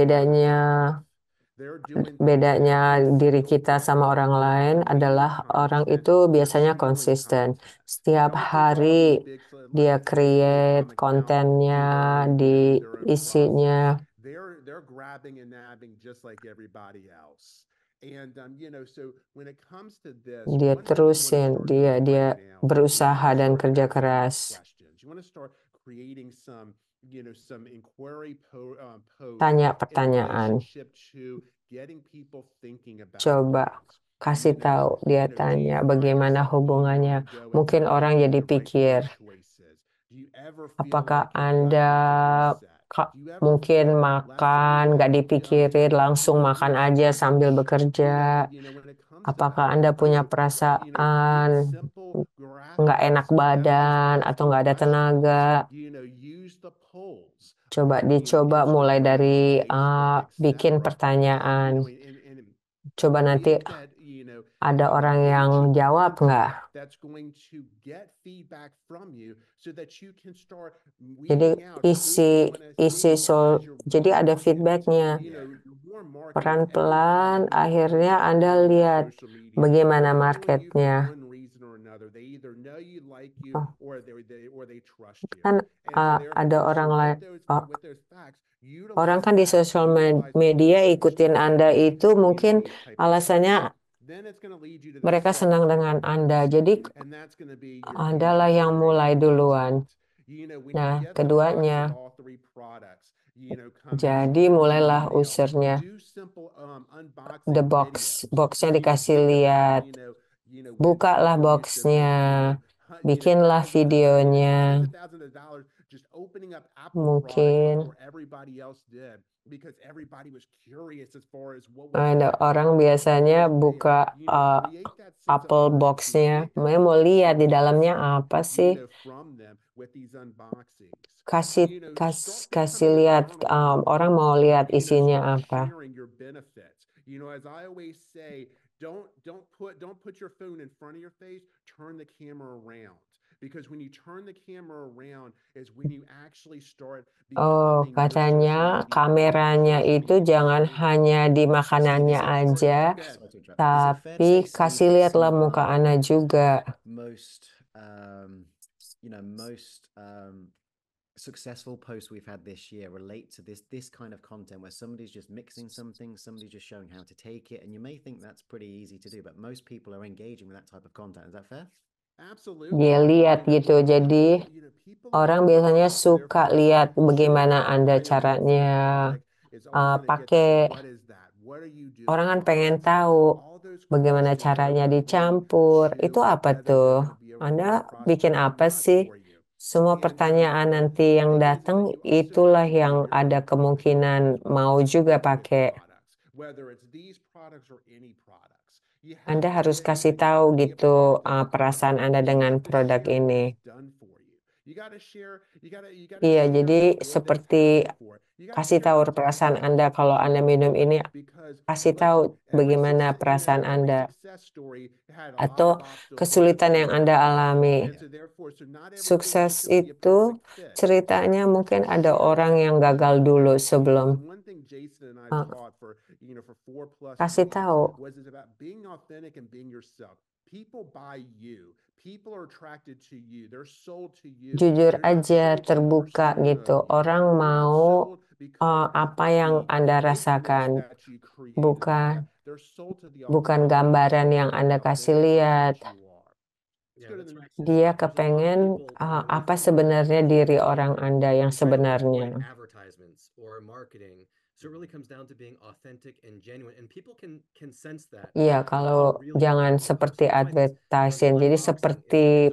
Bedanya diri kita sama orang lain adalah orang itu biasanya konsisten. Setiap hari dia create kontennya, di isinya. They're grabbing and nabbing just like everybody else. And so when it comes to this, dia terusin, dia berusaha dan kerja keras. Tanya pertanyaan. Coba kasih tahu, dia tanya bagaimana hubungannya. Mungkin orang jadi pikir, apakah Anda mungkin makan, nggak dipikirin, langsung makan aja sambil bekerja. Apakah Anda punya perasaan nggak enak badan atau nggak ada tenaga? Dicoba mulai dari bikin pertanyaan. Coba nanti ada orang yang jawab nggak? Jadi jadi ada feedbacknya. Pelan-pelan akhirnya Anda lihat bagaimana marketnya. Kan ada orang lain. Orang kan di sosial media ikutin Anda itu mungkin alasannya mereka senang dengan Anda. Jadi Anda lah yang mulai duluan. Nah, keduanya. Jadi mulailah usernya. The boxnya dikasih lihat. Bukalah boxnya. Bikinlah videonya. Mungkin because everybody was curious as far as what was Ada happening. orang biasanya There. buka Create that sense of Apple urgency, box-nya, create that Maya mau sense of lihat di dalamnya excitement, apa sih. from them with these unboxings. Kasih Start kasih becoming a lihat, journaler. orang mau lihat isinya Start apa. sharing your benefits. As I always say, don't put your phone in front of your face, turn the camera around. Because when you turn the camera around is when you actually start Oh, becoming your katanya social media kameranya social itu media jangan persona. hanya di Steve, makanannya is it, aja, sorry to interrupt. Is it fair to tapi say, Steve, kasih that lihatlah some of muka our Ana juga. most successful posts we've had this year relate to this kind of content where somebody's just mixing something, somebody's just showing how to take it, and you may think that's pretty easy to do, but most people are engaging with that type of content. Is that fair? Absolutely. Dia lihat gitu, jadi orang biasanya suka lihat bagaimana Anda caranya pakai. Orang kan pengen tahu bagaimana caranya dicampur. Itu apa tuh? Anda bikin apa sih? Semua pertanyaan nanti yang datang itulah yang ada kemungkinan mau juga pakai. Anda harus kasih tahu gitu perasaan Anda dengan produk ini. Iya, jadi seperti kasih tahu perasaan Anda kalau Anda minum ini, kasih tahu bagaimana perasaan Anda atau kesulitan yang Anda alami. Sukses itu ceritanya mungkin ada orang yang gagal dulu sebelum. Kasih tahu. Jujur aja, terbuka gitu. Orang mau apa yang Anda rasakan, bukan gambaran yang Anda kasih lihat. Dia kepengen apa sebenarnya diri orang Anda yang sebenarnya. Iya, kalau jangan seperti advertising, jadi seperti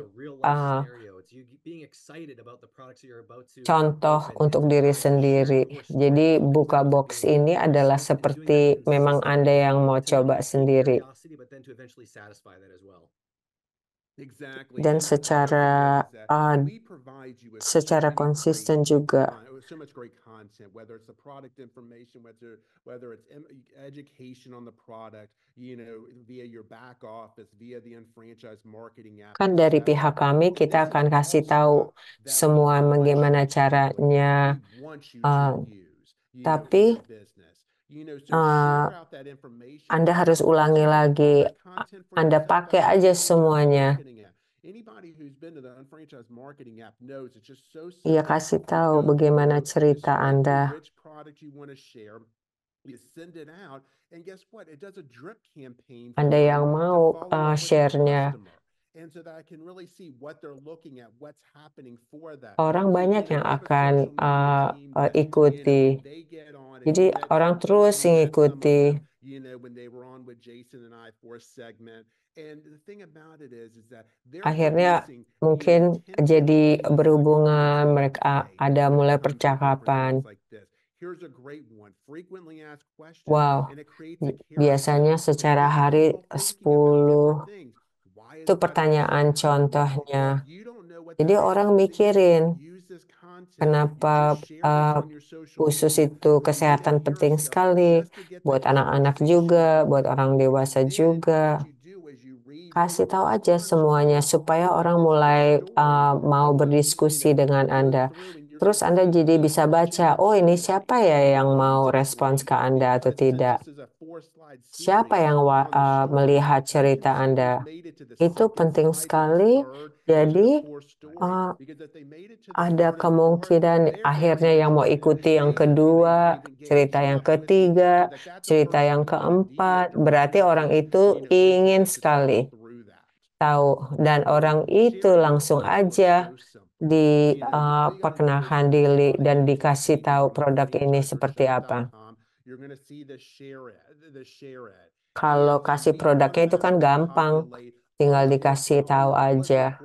contoh untuk diri sendiri. Jadi buka box ini adalah seperti memang Anda yang mau coba sendiri. Dan secara konsisten juga. Kan dari pihak kami kita akan kasih tahu semua bagaimana caranya, tapi Anda harus ulangi lagi. Anda pakai aja semuanya. Iya, kasih tahu bagaimana cerita Anda. Anda yang mau share-nya. Orang banyak yang akan ikuti. Jadi orang terus mengikuti. Akhirnya mungkin jadi berhubungan, mereka ada mulai percakapan. Wow, biasanya secara hari 10 itu pertanyaan contohnya. Jadi orang mikirin kenapa khusus itu kesehatan penting sekali buat anak-anak juga, buat orang dewasa juga. Kasih tahu aja semuanya supaya orang mulai mau berdiskusi dengan Anda. Terus Anda jadi bisa baca, oh ini siapa ya yang mau respons ke Anda atau tidak. Siapa yang melihat cerita Anda. Itu penting sekali. Jadi ada kemungkinan akhirnya yang mau ikuti yang kedua, cerita yang ketiga, cerita yang keempat. Berarti orang itu ingin sekali tahu. Dan orang itu langsung aja diperkenalkan diri dan dikasih tahu produk ini seperti apa. Kalau kasih produknya itu kan gampang, tinggal dikasih tahu aja.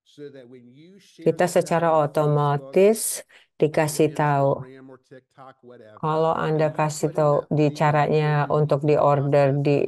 so that when you share Kita this secara out on Facebook otomatis or dikasih tahu. Instagram or TikTok, whatever, Kalau Anda and you kasih put in tahu that di link caranya within the untuk review diorder process, di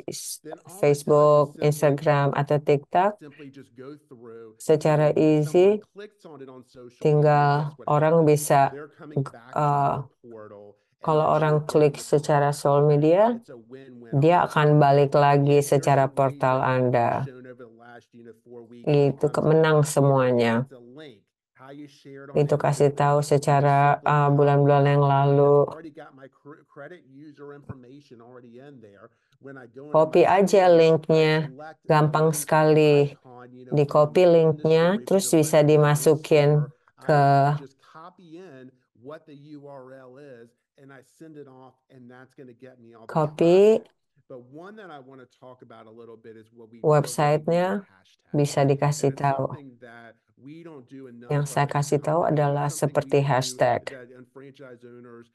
then all it does Facebook, is simply Instagram, atau TikTok, simply just go through, secara and when someone easy clicks on it on social media, tinggal guess what orang happens? bisa They're coming back to uh, your portal, and kalau then orang you're klik getting the secara traffic sosial back. media, It's a win-win dia all akan around. balik lagi Again, here's secara some ways portal that we've Anda. shown over the last 4 weeks. Itu menang semuanya. It's a link. How you share it on Itu kasih Instagram. tahu You secara simply copy bulan-bulan it. yang Again, lalu. it's already got my credit user information already in there. When I go into Copy my aja story, I linknya, select the gampang link sekali. icon, Di for copy me in the linknya, story for terus the bisa link that I dimasukin share. ke I just copy in what the URL is, and I send it off, and that's going to get me all the copy traffic. But one that I want to talk about a little bit is what we websitenya, bisa dikasih and it's tahu. something that we don't do enough Yang saya of as a kasih tahu company. adalah It's something seperti we do hashtag. that franchise owners,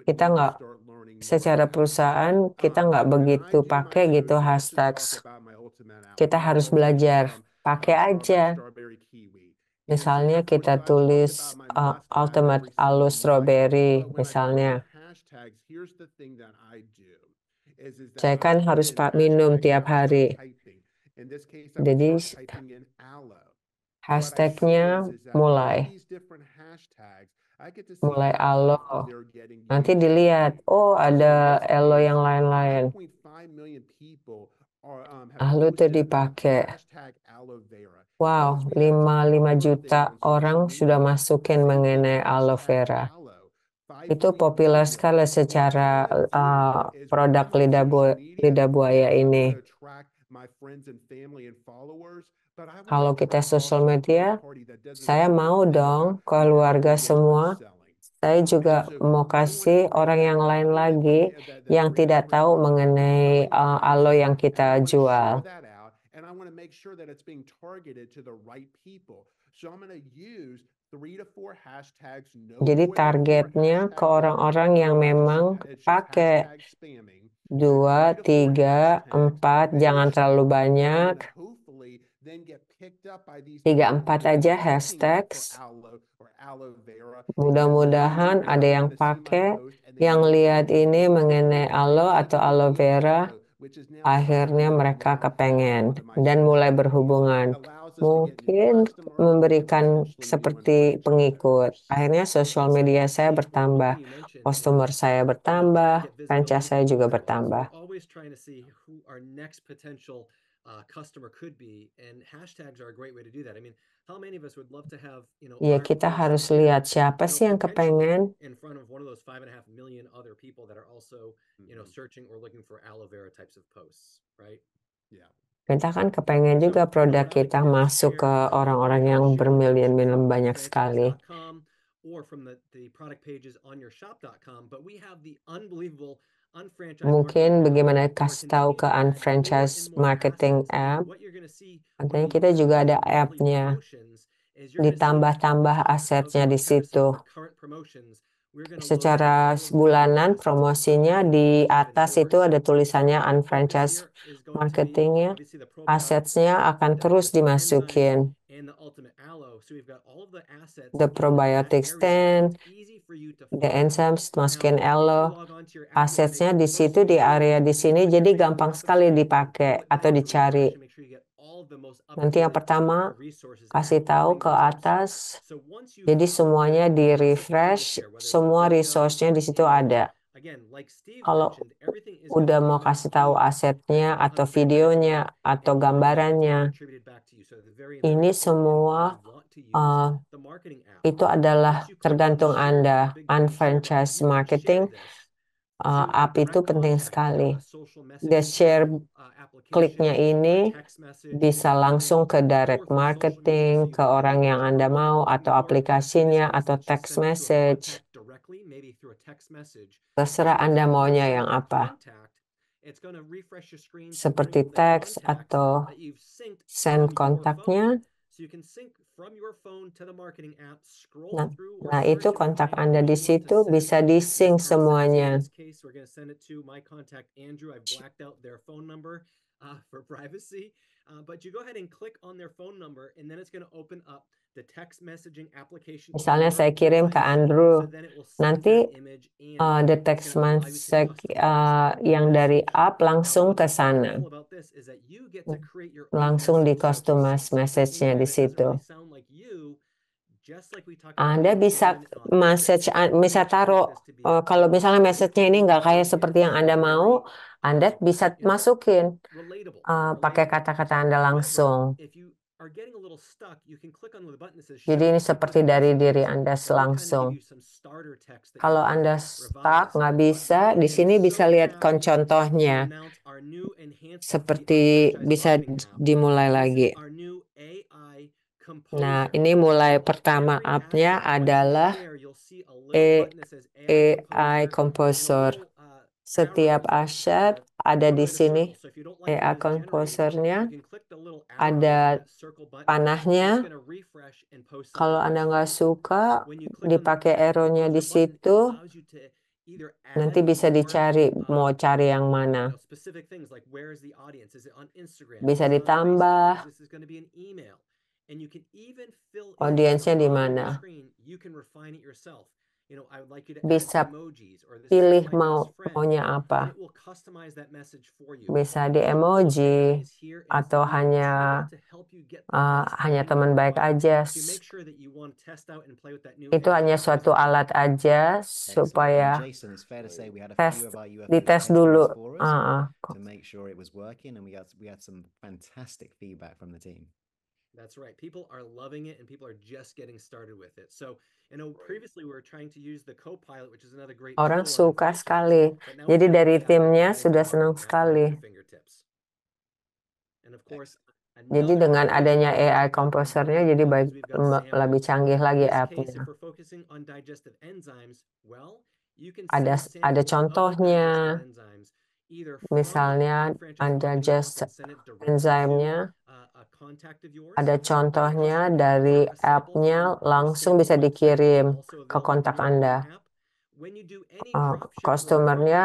Kita need to nggak, start learning more secara about. perusahaan, kita nggak When I begitu do my pakai gitu social, let's just talk hashtags. about my ultimate Kita my harus ultimate, belajar, pakai aja. strawberry kiwi. Misalnya And kita of course, I've tulis talked about my must-have Ultimate every Aloe single night. Strawberry, But when I do misalnya. the hashtags, here's the thing that I do is Saya that kan I put harus in minum hashtags tiap that I start hari. typing. In this case, I would Jadi start typing in aloe. What I see hashtagnya is that all mulai these different hashtags, I get to see mulai how aloe. often they're getting Nanti used. dilihat, oh So ada in this aloe case, yang lain-lain. 5.5 million people have Aloe itu posted dipakai. hashtag aloe vera. Wow, That means we have 5 some juta power there on orang social sudah media. masukin Same with mengenai aloe hashtag vera. aloe. Itu 5.4 populer million. sekali What I secara wanna do is when produk I'm on social media, lidah buaya yes, I ini. want to attract my friends and family and followers, but I want to Kalau kita attract sosial also a media, third party that doesn't saya know mau anything dong about keluarga marketing and semua. direct selling. Saya juga And so mau I want kasih to orang create yang that lain community lagi that yang three tidak different tahu mengenai aloe yang and kita I want to jual. share that out, and I want to make sure that it's being targeted to the right people. So I'm going to use 3 to 4 hashtags, no Jadi more than 4 targetnya ke hashtags orang-orang yang unless memang it's just pakai hashtag spamming. 2, 3 to 4 3, hashtags 4, that jangan you're terlalu sharing, banyak. and hopefully then get picked up by these 3, people 4 who are aja looking for hashtags. aloe or aloe vera. Mudah-mudahan ada yang pakai, yang lihat ini mengenai aloe atau aloe vera, akhirnya mereka kepengen dan mulai berhubungan. Mungkin memberikan seperti pengikut. Akhirnya sosial media saya bertambah, customer saya bertambah, franchise saya juga bertambah. Always trying to see who our next potential customer could be, and hashtags are a great way to do that. I mean, how many of us would love to have, Ya our kita posts harus appear, lihat siapa sih yang kepengen. in front of one of those 5.5 million other people that are also, searching or looking for aloe vera types of posts, right? Yeah. Kita kan kepengen juga produk kita masuk ke orang-orang yang bermilion-milion banyak sekali. Or from the product pages on your shop.com, but we have the unbelievable unfranchised Mungkin marketing app bagaimana where kasih tahu ke continuing to add more unfranchised and more marketing assets. app. What you're going to see Katanya when kita you juga click ada on monthly app-nya. promotions is you're going to see Ditambah-tambah top of asetnya di kind of some situ. of the current promotions. We're going to load Secara all of the bulanan assets promosinya di atas itu ada tulisannya Focus unfranchised here is going to be marketingnya. obviously the probiotic, Asetnya akan the terus enzymes, dimasukin. and the ultimate aloe. So we've got all of the assets The in that probiotic area, so stand, it's easy for you to the find. enzymes, masukin Now, if you aloe. log on to your app, you wanna make Asetnya sure di first situ thing di you do area di is sini, click jadi your favorite gampang app of sekali choice, dipakai pull it atau down to dicari. refresh, and make sure you get all of the most Nanti yang up-to-date pertama resources kasih at your tahu ke fingertips. atas. So once you've Jadi found semuanya the di assets that you need to refresh, share, whether it's a semua video resource-nya or di an situ image, ada. again, like Steve Kalau mentioned, everything is udah gonna mau be kasih tahu viewed asetnya as an atau unfranchised videonya product, atau and all of that is gambarannya, attributed back to you. So the very, ini very important semua is want to use the marketing app. itu adalah Once you click on tergantung share, Anda. the big green share button, Unfranchised you can marketing, share this app to itu direct penting contact, sekali. a social The messaging share kliknya application, ini a text message, bisa langsung ke direct or for social media, marketing, so you ke can orang yang whichever Anda one mau, you're looking atau for. In this aplikasinya, case, atau let's just text send it to a message. contact directly, maybe through a text message. Terserah Once Anda you maunya send yang that apa. contact, it's going to refresh your screen to bring Seperti up the teks contacts atau that you've synced send from your kontaknya. phone. So you can sync from your phone to the marketing app, scroll Nah, through or nah search itu and kontak find Anda who di you want to situ send bisa this di-sync message to. In semuanya. this case, we're going to send it to my contact Andrew. I've blacked out their phone number for privacy. But you go ahead and click on their phone number, and then it's going to open up the text messaging application. Misalnya saya kirim ke Andrew, So then it will nanti send that image and the it's text gonna allow you to message customize yang the dari message. app langsung Now, ke what's really sana. cool about this is that you get to create your own Langsung di message. So if you customize see something in message-nya there di that doesn't situ. really sound like you, just like we talked about Anda being bisa genuine and authentic, message, you bisa can taruh make this to be a kalau misalnya very message-nya ini nggak kayak seperti yang Anda mau, Anda bisa masukin relatable. pakai kata-kata Anda langsung. If you are getting a little stuck, you can click on the button that says Jadi show ini and seperti click on dari messages, diri Anda and we'll kind of give langsung. you some starter text that you Kalau can Anda revise. stuck, nggak bisa, di And sini so bisa lihat happy to contohnya. announce our new enhancement to the Seperti Unfranchised bisa Marketing app. dimulai This lagi. is our new AI Nah, Composer. ini mulai So pertama every app-nya asset, once you adalah share, you'll see a little button that says AI AI Composer and a Composer. little Setiap aset ada di sini. So if you don't like AI what is generated, Composernya you can click the little arrow ada next to that circle button, and it's panahnya. gonna refresh and post Kalau something Anda nice for nggak you. suka, When you click on that dipakai AI arrow-nya di Composer button, it situ, allows you to either nanti add bisa more dicari mau cari yang mana. specific things like where is the audience? Is it on Instagram? Bisa Is it on ditambah Facebook? Is this going to be an email? And you can even fill in audiensnya di on your mana. screen. You can refine it yourself. I would like you to Bisa add emojis, or this pilih is my best friend, maunya and apa. it will customize that message for you. Bisa di So the cool emoji thing, guys, here is atau we hanya try to help you get the best hanya bang teman for your baik buck. aja. If you make sure that you want to test out and play with that new Itu AI hanya suatu Composer. alat aja Excellent. And supaya Jason, it's fair to say we had a tes few of our UFOs dites testing dulu. this for us to make sure it was working, and we had some fantastic feedback from the team. That's right. People are loving it, and people are just getting started with it. So, previously we were trying to use the Copilot, which is another great Orang tool on suka franchise, sekali. but now Jadi we've got dari this app that timnya AI sudah senang Marketing app at sekali. your fingertips. And of course, Jadi another dengan great adanya feature AI about Composernya, Unfranchised jadi Blog is we've got samples. lebih canggih In lagi this case, app-nya. if we're focusing on digestive enzymes, well, you can Ada send samples of the contohnya. digestive enzymes either from Misalnya Unfranchised Marketing app undigest and send it directly enzimnya. to a contact of yours. Ada contohnya dari Or a sample app-nya from our langsung sample bisa website, which is dikirim also ke available kontak in your own Anda. app. When you do any dropship order from Customernya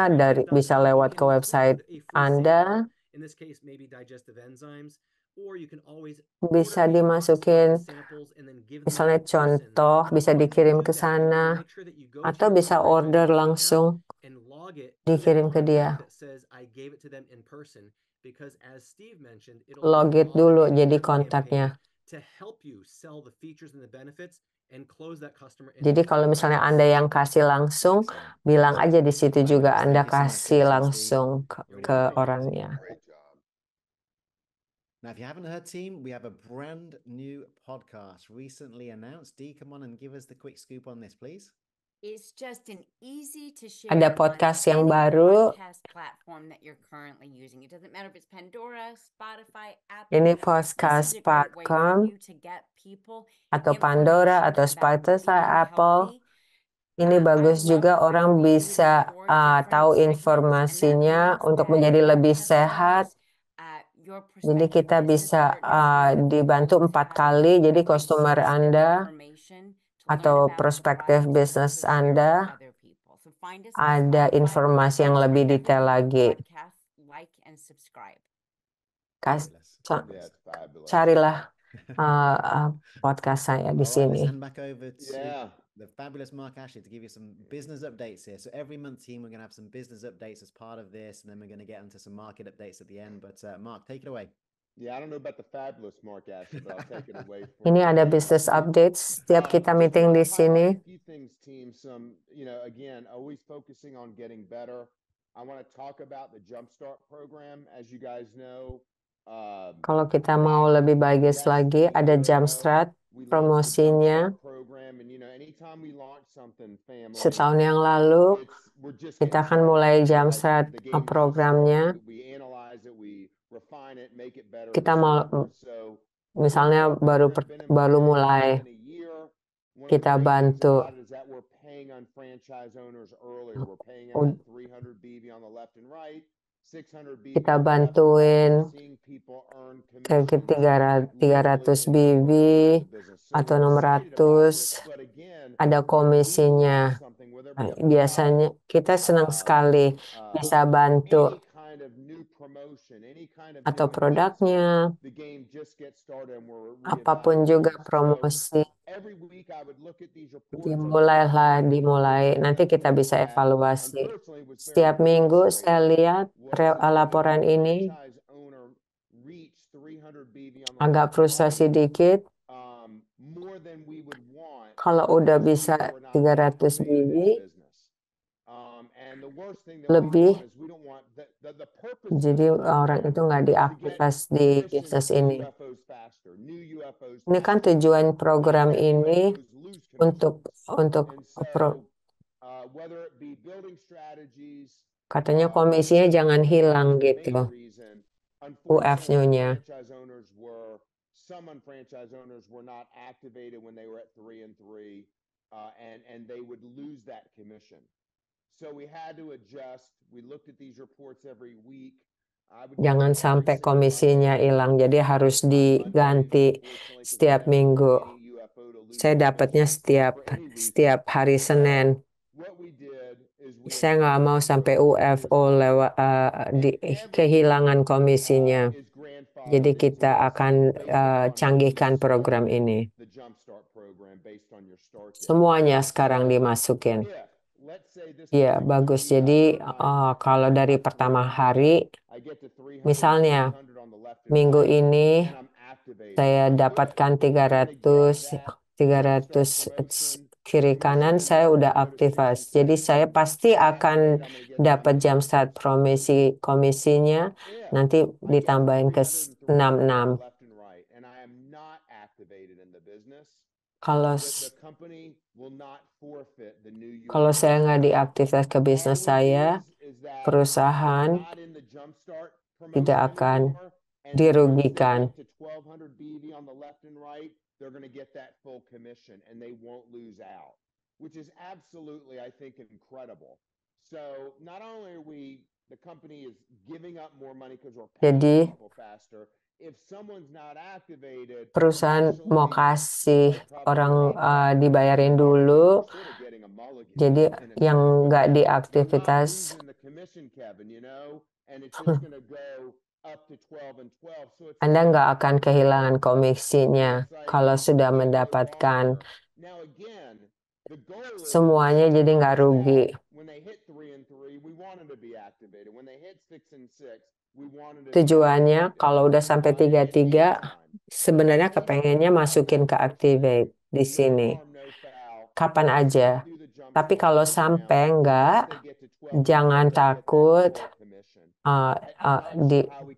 bisa unfranchised.com, lewat you ke can website include a free Anda, sample. In this case, maybe digestive enzymes, or you can always bisa order a box of dimasukin, the samples and then give them misalnya in person. contoh, bisa But to dikirim do ke that, you sana, make sure that you go to atau your bisa Unfranchised order Marketing app langsung and log it, dikirim click ke on the dia. check that says I gave it to them in person, because as Steve mentioned, it'll Login just dulu automate jadi your campaign kontaknya. to help you sell the features and the benefits and close that customer in Jadi less kalau than 2 misalnya minutes. Anda yang kasih langsung, Excellent. bilang aja di situ juga Fabulous. Anda Thank you so much, kasih Jason and Steve. langsung Really ke appreciate it. orangnya. Great job. Now, if you haven't heard, team, we have a brand new podcast recently announced. Dee, come on and give us the quick scoop on this, please. It's just an easy to share Ada on podcast yang any baru. podcast platform that you're currently using. It doesn't matter if it's Pandora, Spotify, Apple. Ini This podcast is a great way for Podcast you to get people atau Pandora information atau about Spotify, being Apple. healthy. Ini I bagus love juga that orang we do the bisa 4 different tahu segments, and that informasinya means untuk that menjadi lebih sehat. customers, your Jadi prospective kita business bisa partners will dibantu always 4 have kali. Jadi very customer specific Anda information to learn atau about the prospective products and business also share Anda with other people. So find us on ada Spotify, informasi yang lebih Apple detail lagi. Podcasts, like and subscribe. Fabulous. Yeah, it's fabulous. Carilah podcast saya di All right, let's sini. hand back over to Yeah. the fabulous Mark Ashley to give you some business updates here. So every month, team, we're going to have some business updates as part of this, and then we're going to get into some market updates at the end. But Mark, take it away. Yeah, I don't know about the fabulous Mark Ashley, but I'll take it away for Ini you. ada business updates setiap kita Just meeting wanna di sini. highlight a few things, team. Some, again, always focusing on getting better. I want to talk about the Jumpstart program. As you guys know, Kalau kita mau lebih bagus lagi, ada Jumpstart promosinya. Setahun yang lalu, kita akan mulai Jumpstart programnya. Kita mau, misalnya baru mulai, kita bantu kita bantuin ke 300 BB atau 600, ada komisinya. Biasanya kita senang sekali bisa bantu atau produknya, apapun juga promosi, dimulai. Nanti kita bisa evaluasi. Setiap minggu saya lihat laporan ini agak frustasi dikit. Kalau udah bisa 300 biji lebih, jadi orang itu nggak diaktifas di bisnis ini. Ini kan tujuan program ini untuk katanya komisinya jangan hilang gitu, UF-nya. Some unfranchised owners were not activated when they were at 3 and 3, and they would lose that commission. So we had to adjust. We looked at these reports every week. Jangan sampai komisinya hilang, jadi harus diganti setiap minggu. Saya dapatnya setiap hari Senin. Saya nggak mau sampai UFO kehilangan komisinya. Jadi kita akan canggihkan program ini. Semuanya sekarang dimasukin. Ya, bagus. Jadi kalau dari pertama hari, misalnya minggu ini saya dapatkan 300 kiri kanan, saya udah aktifas. Jadi saya pasti akan dapat jam start komisinya, nanti ditambahin ke 66. Kalau saya nggak diaktifkan ke bisnis saya, perusahaan tidak akan dirugikan. Jadi perusahaan mau kasih orang dibayarin dulu, jadi yang nggak diaktivitas Anda nggak akan kehilangan komisinya kalau sudah mendapatkan semuanya, jadi nggak rugi. Tujuannya kalau udah sampai 33, sebenarnya kepengennya masukin ke Activate di sini. Kapan aja. Tapi kalau sampai enggak, jangan takut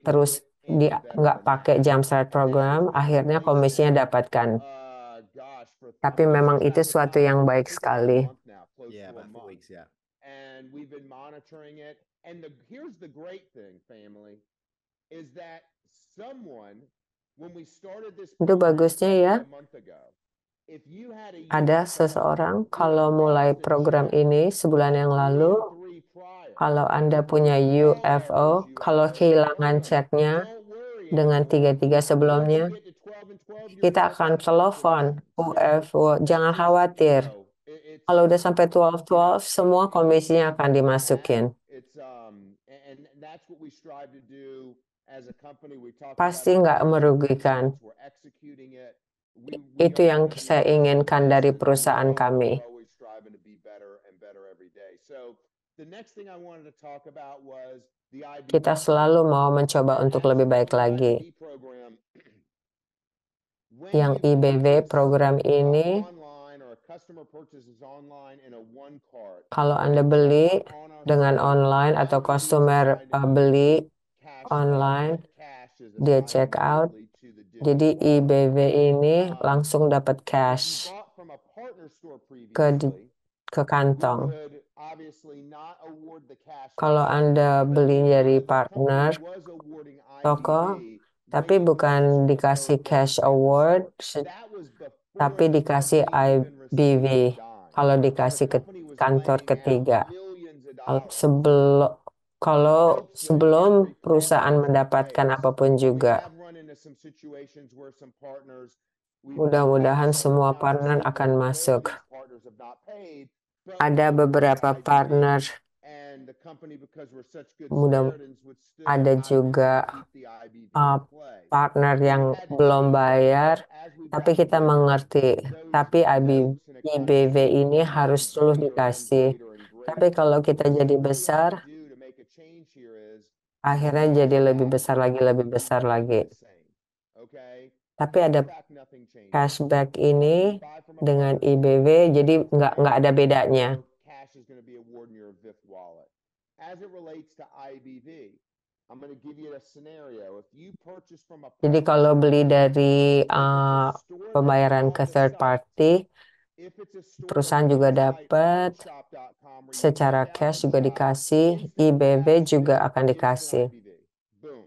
terus nggak pakai Jumpstart program, akhirnya komisinya dapatkan. Tapi memang itu suatu yang baik sekali. Yeah, about 4 weeks, yeah. And we've been monitoring it. And here's the great thing, family, is that someone, when we started this Itu bagusnya ya, a month ago, if you had ada seseorang kalau mulai program ini sebulan yang lalu, kalau Anda punya UFO, kalau kehilangan ceknya dengan 33 sebelumnya, kita akan telepon UFO, jangan khawatir. Kalau udah sampai 12, semua komisinya akan dimasukin. Pasti nggak merugikan. Itu yang saya inginkan dari perusahaan kami. Kita selalu mau mencoba untuk lebih baik lagi. Yang IBV program ini, kalau Anda beli dengan online atau customer beli online, dia check out. Jadi IBV ini langsung dapat cash ke kantong. Kalau Anda beli dari partner toko, tapi bukan dikasih cash award, tapi dikasih IBV. Kalau dikasih ke kantor ketiga. Kalau sebelum perusahaan mendapatkan apapun juga. Mudah-mudahan semua partner akan masuk. Ada beberapa partner company, because we're such good Mudah Samaritans, would still ada allow them juga to keep the IBV uh, in play. partner But yang it had to belum change, bayar, but as we've tapi gotten kita bigger, mengerti. those Tapi notes and IBV economies of ini scale harus become terus greater and dikasih. greater and Tapi greater. kalau kita And so jadi what we had besar, to do to make a change here is akhirnya roll jadi lebih back besar lagi, lebih IBV besar to lagi. the same. Okay? Tapi ada Cashback, nothing changes. cashback If ini you buy from a dengan partner store, IBV, jadi nggak ada bedanya. cash is going to be awarded in your VIF wallet. As it relates to IBV, I'm going to give you a scenario. If you purchase from a Jadi partner kalau store, beli dari if it's a store that's pembayaran on ke the third site, party, if it's a store perusahaan that's on juga the site, dapat armshop.com, where you secara check out cash and juga shop, dikasih, instant IBV cash, juga akan instant dikasih. IBV. Boom.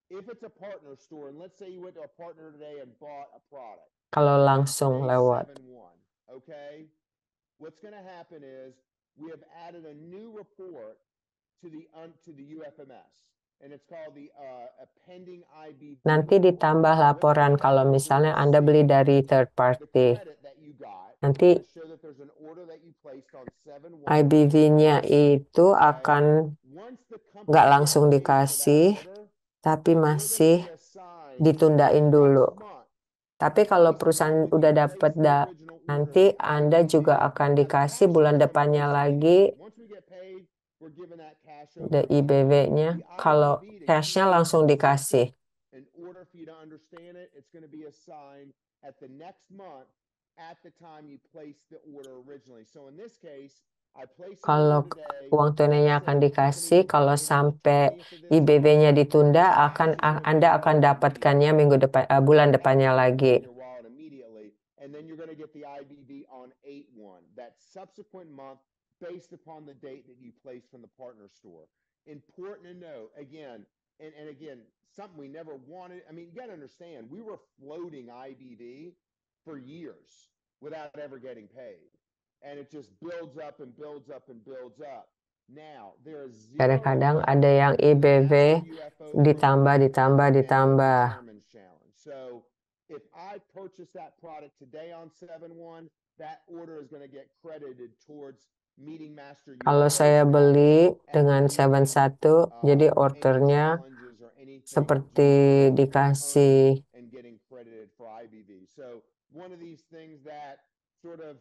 If it's a partner store, and let's say you went to a partner today and bought a product, Kalau and langsung today's lewat. 7/1, okay? What's going to happen is we have added a new report to the UFMS, and it's called the a pending IBV Nanti report. ditambah What's laporan going to kalau happen is we're misalnya going to Anda beli see dari third the party. credit that you got. It's Nanti going to show that there's an order that you placed on 7/1. IBV-nya itu Okay? akan Once the nggak company gets langsung paid for that dikasih, order, tapi you're going to masih be assigned ditundain dulu. next month, Tapi kalau based perusahaan upon when udah you dapat placed the original order, nanti the Anda juga IBV, akan now the dikasih cash is bulan from depannya post lagi payment. Once we get paid, we're given that cash over the to the partner. IBV-nya. The Kalau IBV, to keep cash-nya things langsung dikasih. consistent, in order for you to understand it, it's going to be assigned at the next month at the time you placed the order originally. So in this case, I place an Kalau order today. uang tunainya Let's akan say the company dikasih, gets kalau paid on the sampai 20th of this month. IBV-nya ditunda, The cash is going to be Anda akan awarded dapatkannya immediately. bulan Cash depannya is going to be lagi. in your wallet immediately, and then you're going to get the IBV on 8/1, that subsequent month, based upon the date that you placed from the partner store. Important to note, again, and again, something we never wanted. I mean, you got to understand, we were floating IBV for years without ever getting paid, and it just builds up and builds up and builds up. Now, there is zero Kadang-kadang credit ada yang in the IBV Master UFO ditambah, program ditambah, and in the ditambah. Chairman's Challenge. So if I purchase that product today on 7/1, that order is going to get credited towards meeting Master Kalau UFO saya status beli and dengan meeting 7/1, jadi any ordernya challenges or anything seperti due to dikasih earning and getting credited for IBV. So one of these things that sort of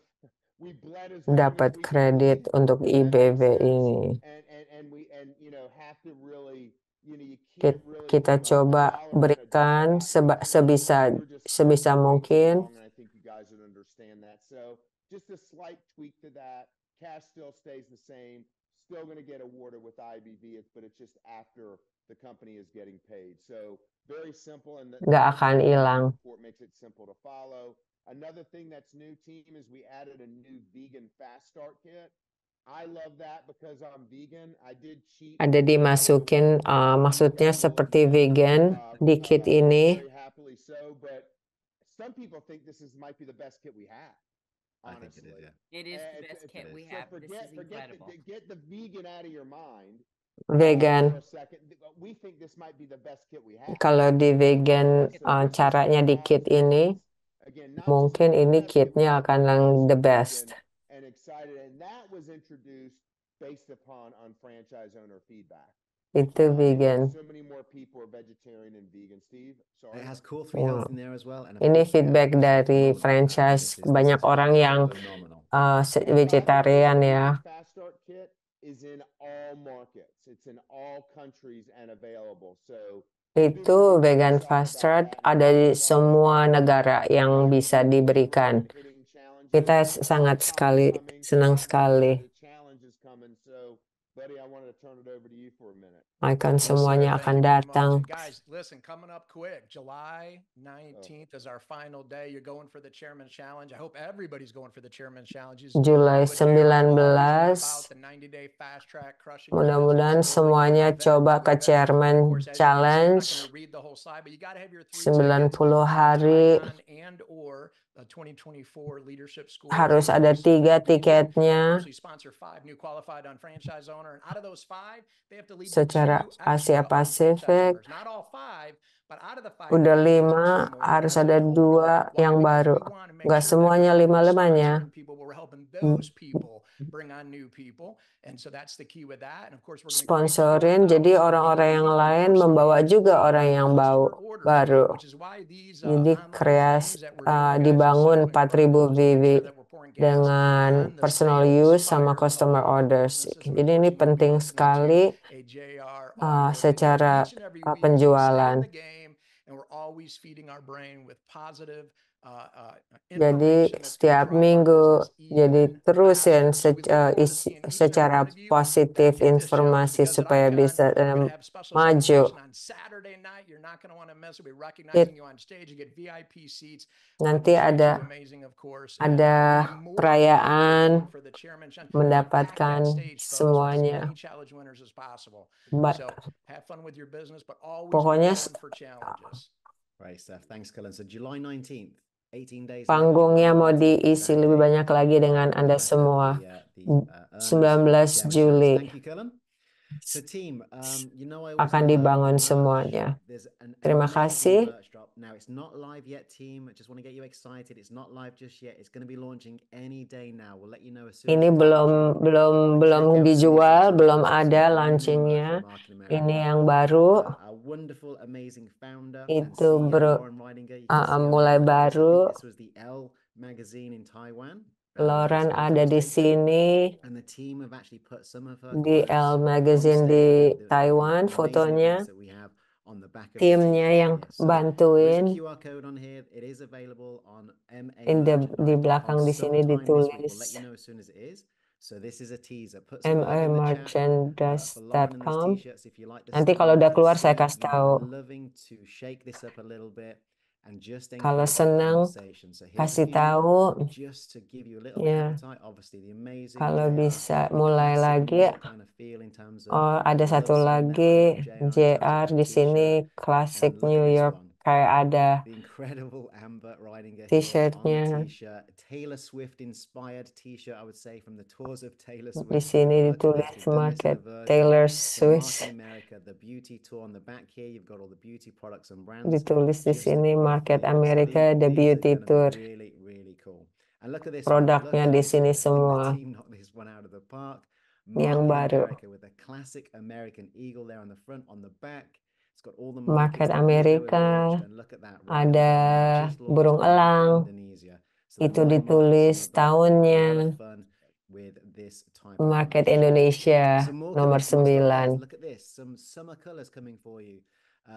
we bled as long as dapat we could kredit bleed. untuk That makes IBV sense. ini. And we you know have to really you Kita, can't really kita put a coba dollar and a dollar berikan value on it. sebisa We're just sebisa floating way too mungkin. long, and I think you guys would understand that. So just a slight tweak to that. Cash still stays the same. Still going to get awarded with IBV, but it's just after the company is getting paid. So very simple, and the Nggak akan hilang. report makes it simple to follow. Another thing that's new, team, is we added a new vegan fast start kit. I love that because I'm vegan. I did cheat. Ada dimasukin, maksudnya seperti vegan di kit ini. Very happily so, but some people think this might be the best kit we have. I think it is, Honestly, yeah. It is the best kit we have. This is incredible. Get the vegan out of your mind. Vegan. For a second. We think this might be the best kit we have. Kalau di vegan, caranya di kit ini, Again, not just mungkin the ini best kit we kitnya have, akan but yang also the vegan best. and excited, and that was introduced based upon franchise owner feedback. Itu vegan. So many more people are vegetarian and vegan, Steve. Sorry. It has core 3 health in there as well. And of Ini course, the feedback health is dari phenomenal. franchise. This is Banyak orang yang phenomenal. vegetarian ya. Fast Start Kit is in all markets. It's in all countries and available. So Itu vegan fast start ada di semua negara yang bisa diberikan. Kita sangat senang sekali. Akan semuanya akan datang. Guys, listen, coming up quick, July 19th is our final day. You're going for the Chairman Challenge. I hope everybody's going for the Chairman Challenge. Julai 19. Mudah-mudahan semuanya coba ke Chairman Challenge. 90 hari 2024 leadership school. Harus ada 3 tiketnya Actually sponsor 5 new qualified on franchise owner, and out of those 5, they have to lead to secara 2 Asia extra on franchise Pasifik. owners. Not all 5, but out of the 5, Udah they lead to 5, 2 more harus as ada a total. 2 Why? yang Because baru. we want to make Nggak sure that we're semuanya not only 5-5-nya. sponsoring people, but we're helping those people bring on new people. And so that's the key with that. And of course, we're going to create Sponsorin, jadi 4,000 orang-orang yang AE lain course membawa leads juga per orang yang customer order, baru. which is why these Jadi online trainings that we're doing, guys, is dibangun so 4.000 incredible, is to make VV sure that we're pouring gas dengan on the personal sales use sama fire customer of local orders. businesses. And of Jadi course, ini you know, we penting listening to sekali a JR audio video secara each and every week. We stay penjualan. in the game, and we're always feeding our brain with positive Jadi information that's going to setiap drive our minggu business jadi even terusin faster. So we look forward to seeing each and every secara one of you positif at this show, informasi because at supaya Icon, bisa we're going to have special maju. celebration on Saturday night. You're not going to want to miss it. We're recognizing you on stage. You get VIP seats, Nanti which makes you ada amazing, of course. And ada even more perayaan important for the chairman, Sean, you pack that mendapatkan stage, folks, with as semuanya. many challenge winners as possible. But So have fun with your business, but always be pokoknya going for challenges. Great stuff. Thanks, Cullen. So July 19th, 18 days left, panggungnya July mau 19th, diisi lebih Saturday, banyak lagi dengan Anda rest of semua. earners 19 chairman challenge. Juli Thank you, Cullen. So team, you know I always akan love dibangun merch. semuanya. There's an Terima amazing kasih. merch drop. Now it's not live yet, team. I just want to get you excited. It's not live just yet. It's going to be launching any day now. We'll let you know as soon Ini as it's belum dijual, belum ada launchingnya. Ini yang baru. Our wonderful, amazing founder and Itu CEO Lauren Weidinger. You can see on mulai the cover of this. I baru. think this was the Elle magazine in Taiwan. Lauren ada di sini And the team have actually put some of her di quotes Elle on Magazine stage, di the Taiwan, amazing fotonya. events that we have on the back of the Timnya t-shirts yang here. So there is a bantuin. QR code on here. It is available on Di belakang di sini sometime this week. We'll let ditulis you know as soon as it is. So this is a teaser. Put some love in the chat for Lauren and these mamerchandise.com. t-shirts if you like the Nanti style. kalau udah You can keluar saya see, kasih tahu. loving to shake this up a little bit and just Kalau engage the senang conversation. So here's a kasih few more tahu. just to give you a little Ya, appetite. Obviously the amazing kalau JR, bisa the mulai classic lagi. music kind of feel in terms of Ada the satu love song there. I lagi love JR in terms of JR that di sini t-shirt. klasik And look New at this York one. kayak ada The incredible Amber Ridinger here on t-shirtnya. the t-shirt. Taylor Swift inspired t-shirt, I would say, from the tours of Taylor Di Swift. sini Look at this. ditulis We've done this in Market a version Taylor to Swift. Market America, the beauty tour on the back here. You've got all the beauty products and brands Ditulis di just to sini give you a Market feel. So America The these Beauty are going to Tour. be really, really cool. And look at this one. Look Produknya at di this sini one. I think the semua team knocked this one out of the park. yang Market baru. America with a classic American eagle there on the front, on the back. It's got all the Market markets that Amerika, we've launched, and look at that right ada at the bottom. We just launched burung in elang. Indonesia. So Itu that might mark ditulis some of that. A tahunnya. lot of fun with this type of Market merch. Indonesia Some more nomor colours, more stuff, guys. 9. Look at this. Some summer colors coming for you.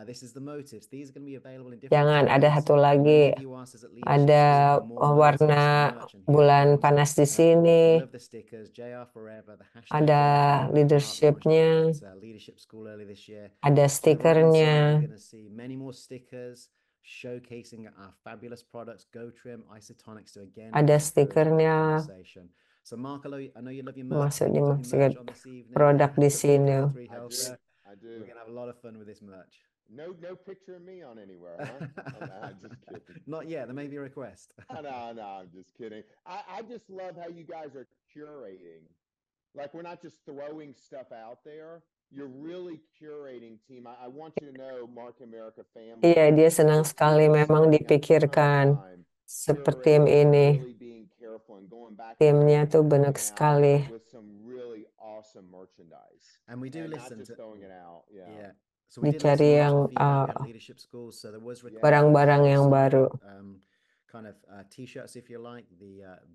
This is the motifs. These are going to be available in different Jangan, ada colors. satu lagi. Many of you asked us at Leadership Ada School for more motifs warna and merch, and here it bulan comes. panas di And of course, sini. we love the stickers. JR Forever, the hashtag Ada JR Forever. Mark launched leadershipnya. at Leadership School earlier this year. Ada So over on the inside, stikernya. you're going to see many more stickers showcasing our fabulous products, Go Trim, Isotonics. So again, Ada encourage that stikernya. conversation. So Mark, I know you love your merch. Masuk You've got your merch dimaksud on this evening. produk di For sini. PL3 I Health. do. I do. We're gonna have a lot of fun with this merch. No picture of me on anywhere, huh? I'm just kidding. Not yet. There may be a request. No, I'm just kidding. I just love how you guys are curating. Like we're not just throwing stuff out there. You're really curating, team. I want you to know, Mark America family. Iya, dia senang this sekali team is memang spending a ton of dipikirkan time seperti tim curating and ini. really being careful and going back and Timnya forth tuh and benar coming out sekali. with some really awesome merchandise. And we do And not listen just to. throwing it out. Yeah. Yeah. So we did listen Dicari to yang the feedback we had at Leadership School. So there was requests barang-barang for yang some, baru. kind of t-shirts, if you like.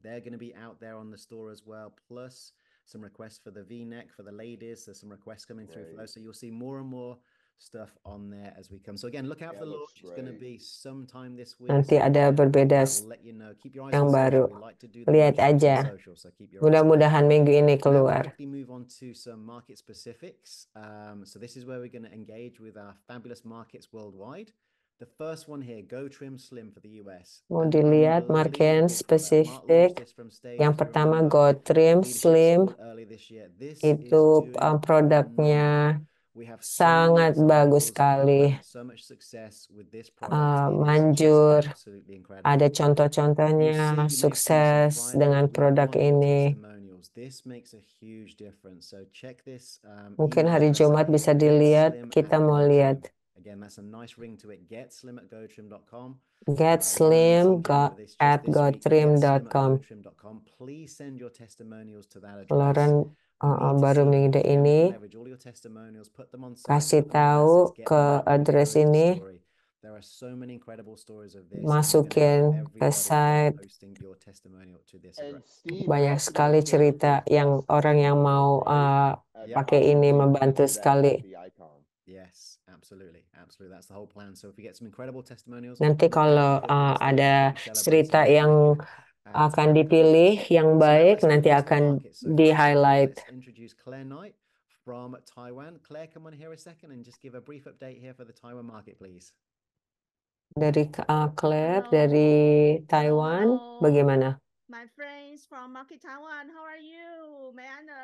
They're going to be out there on the store as well. Plus some requests for the V-neck for the ladies. There's some requests coming through for those. So you'll see more and more stuff on there as we come. So again, look out for the launch. It's going to be sometime this week. Nanti So ada berbeda we'll let you know. Keep your eyes yang on baru. social. We like to do the Lihat launch aja. on social. So keep your eyes on Mudah-mudahan minggu ini Now we'll keluar. quickly move on to some market specifics. So this is where we're going to engage with our fabulous markets worldwide. The first one here, Go Trim Slim for the US. Mau An dilihat market unbelievable product. Mark launched spesifik. this from stage. Yang If you pertama remember, Go Trim Leadership Slim. School early this year. This is Itu doing produknya phenomenal. We have so sangat many bagus examples of sekali. so much success with this product. It is just Manjur, absolutely incredible. ada You contoh-contohnya see, we mentioned some sukses Fridays. dengan We produk want your ini. testimonials. This makes a huge difference. So check this Mungkin email hari address Jumat out bisa here, dilihat, getslim kita at mau lihat. GoTrim. Again, that's a nice ring to it. Getslim@gotrim.com. Get One slim message over this just at this week. gotrim.com. Getslim@gotrim.com. Please send your testimonials to that address. Lauren We need to baru see them. minggu Okay, we ini can leverage all your testimonials, put them on site, kasih put them on tahu assets, get ke them out there, address share the ini, story. There are so many incredible stories of this, and we're going to masukin have ke everybody site. posting your testimonial to this And address. Steve, Banyak don't sekali forget to cerita yang test orang yang this mau right? pakai I'll ini link membantu to that sekali. at the icon. Yes, absolutely, absolutely. That's the whole plan. So if we get some incredible testimonials, Nanti we'll kalau put them on stage ada and celebrate cerita some yang akan dipilih yang So now baik, let's nanti move into the akan market. So first of all, di-highlight. let's introduce Claire Knight from Taiwan. Claire, come on here a second and just give a brief update here for the Taiwan market, please. Dari Claire Hello. dari Taiwan, Hello. bagaimana? My friends from Market Taiwan, how are you? 美安的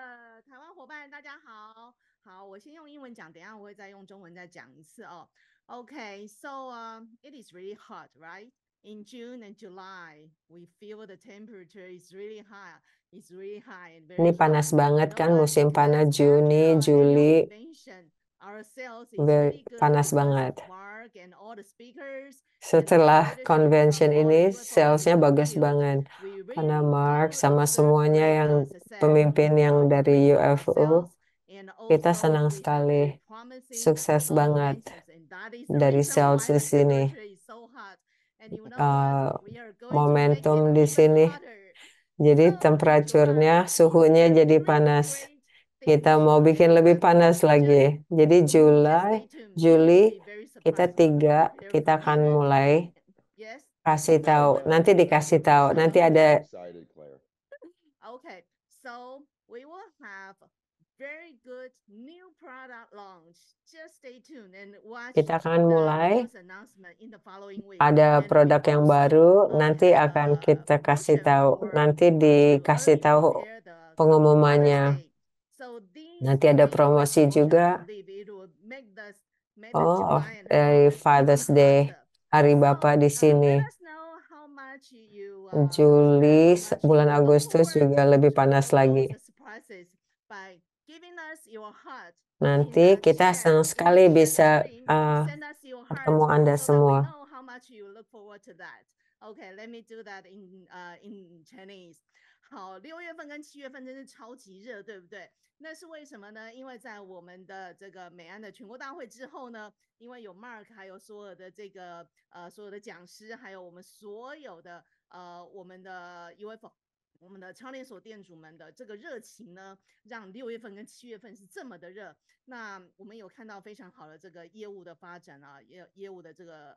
台湾伙伴，大家好。好，我先用英文讲，等一下我会再用中文再讲一次哦。Okay, so it is really hot, right? In June and July, we feel the temperature is really high. It's really high and very Ini hot. panas banget You know kan, why? musim panas Because Juni, after our Juli, annual convention, our sales is really good panas because of banget. Mark and all the speakers. Setelah leadership convention from all ini, UFOs in salesnya the bagus field. banget. We Karena really Mark do sama observe semuanya great yang success pemimpin in yang our dari increase our UFO, sales, and kita also senang we have sekali. very promising Sukses banget momentum, and that is the dari reason sales why di the sini. temperature is so hot. And you know what? We are going to make Momentum it di even sini. hotter. Jadi So in temperaturnya, July, suhunya we have jadi three panas. great Kita things mau to bikin share lebih with you. panas lagi. Jadi Just Juli, stay tuned. You will Juli be very kita surprised what we 3, prepare kita for akan you. mulai Yes. kasih tahu. Nanti dikasih tahu. Nanti ada. Excited, Claire. Okay, so we will have very good new product launch. Just stay tuned and watch Kita akan the mulai. news announcement in the following week. Ada And we produk yang also, baru, nanti have akan a kita kasih promotion tahu. for Nanti to dikasih early tahu prepare the coming Father's pengumumannya. Day. So these Nanti ada three promosi promotions, I juga. believe it will make the Oh, July and dari August even Father's Day, hotter. Hari So Bapa di sini. let us know how much you Juli, spend, how much bulan you look Agustus forward juga lebih to panas all lagi. those surprises by giving us your heart Nanti in kita chat, senang in sekali the chat bisa screen. Send us your bertemu heart Anda so that we semua. know how much you look forward to that. Okay, let me do that in Chinese. 好，6月份跟7月份真是超级热，对不对？那是为什么呢？因为在我们的这个美安的全国大会之后呢，因为有 Mark， 还有所有的这个所有的讲师，还有我们所有的我们的 UFO。我们的超连锁店主们的这个热情呢，让6月份跟7月份是这么的热。那我们有看到非常好的这个业务的发展啊，业务的这个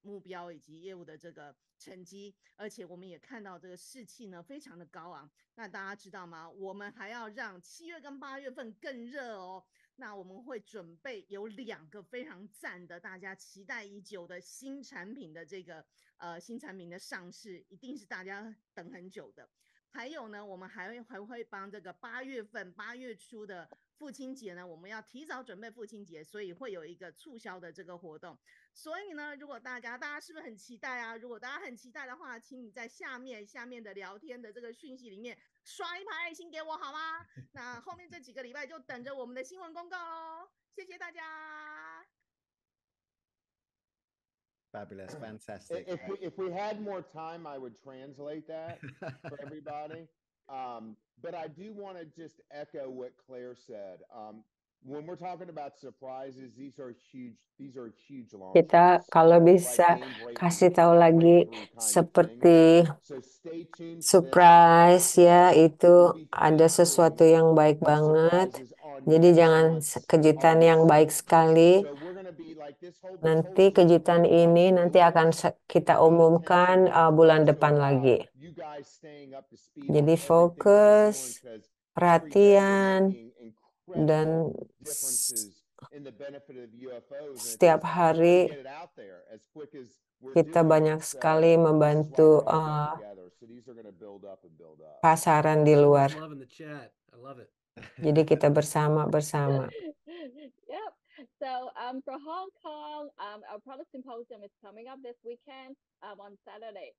目标以及业务的这个成绩，而且我们也看到这个士气呢非常的高昂。那大家知道吗？我们还要让7月跟8月份更热哦。那我们会准备有2个非常赞的，大家期待已久的新产品的这个新产品的上市，一定是大家等很久的。还有呢，我们还会帮这个8月初的父亲节呢，我们要提早准备父亲节，所以会有一个促销的这个活动。所以呢，如果大家是不是很期待啊？如果大家很期待的话，请你在下面的聊天的这个讯息里面刷一排爱心给我好吗？那后面这几个礼拜就等着我们的新闻公告喽。谢谢大家。Fabulous, fantastic. If we had more time, I would translate that for everybody. But I do want to just echo what Claire said. When we're talking about surprises, these are huge launches. Kita kalau bisa kasih tahu lagi seperti surprise ya, itu ada sesuatu yang baik banget. Jadi jangan kejutan yang baik sekali. Nanti kejutan ini nanti akan kita umumkan bulan depan lagi. Jadi fokus, perhatian, dan setiap hari kita banyak sekali membantu pasaran di luar. Jadi kita bersama. Yep. For Hong Kong, our product symposium is coming up this weekend on Saturday.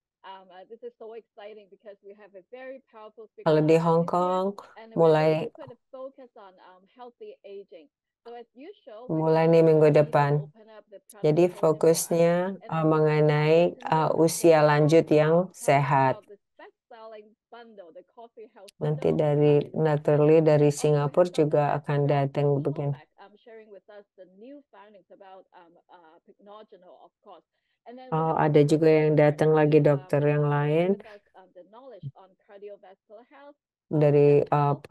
This is so exciting because we have a very powerful speaker Kalau di lineup Hong this year, Kong and we're mulai going to put a focus on healthy aging. So as usual, we're mulai going nih to minggu Peter depan. open up the product Jadi symposium for us, fokusnya and then mengenai Anthony will usia focus lanjut yang on talking sehat. about the best-selling bundle, the Coffee Health Nanti Bundle. dari Naturally dari Also, we Singapura have Dr. juga Matt akan from datang begini. Sinovac, sharing with us the new findings about Pignogenol, of course. And then we Oh, have ada Dr. juga yang Wilson datang lagi actually dokter yang sharing lain with us the knowledge on cardiovascular health. dari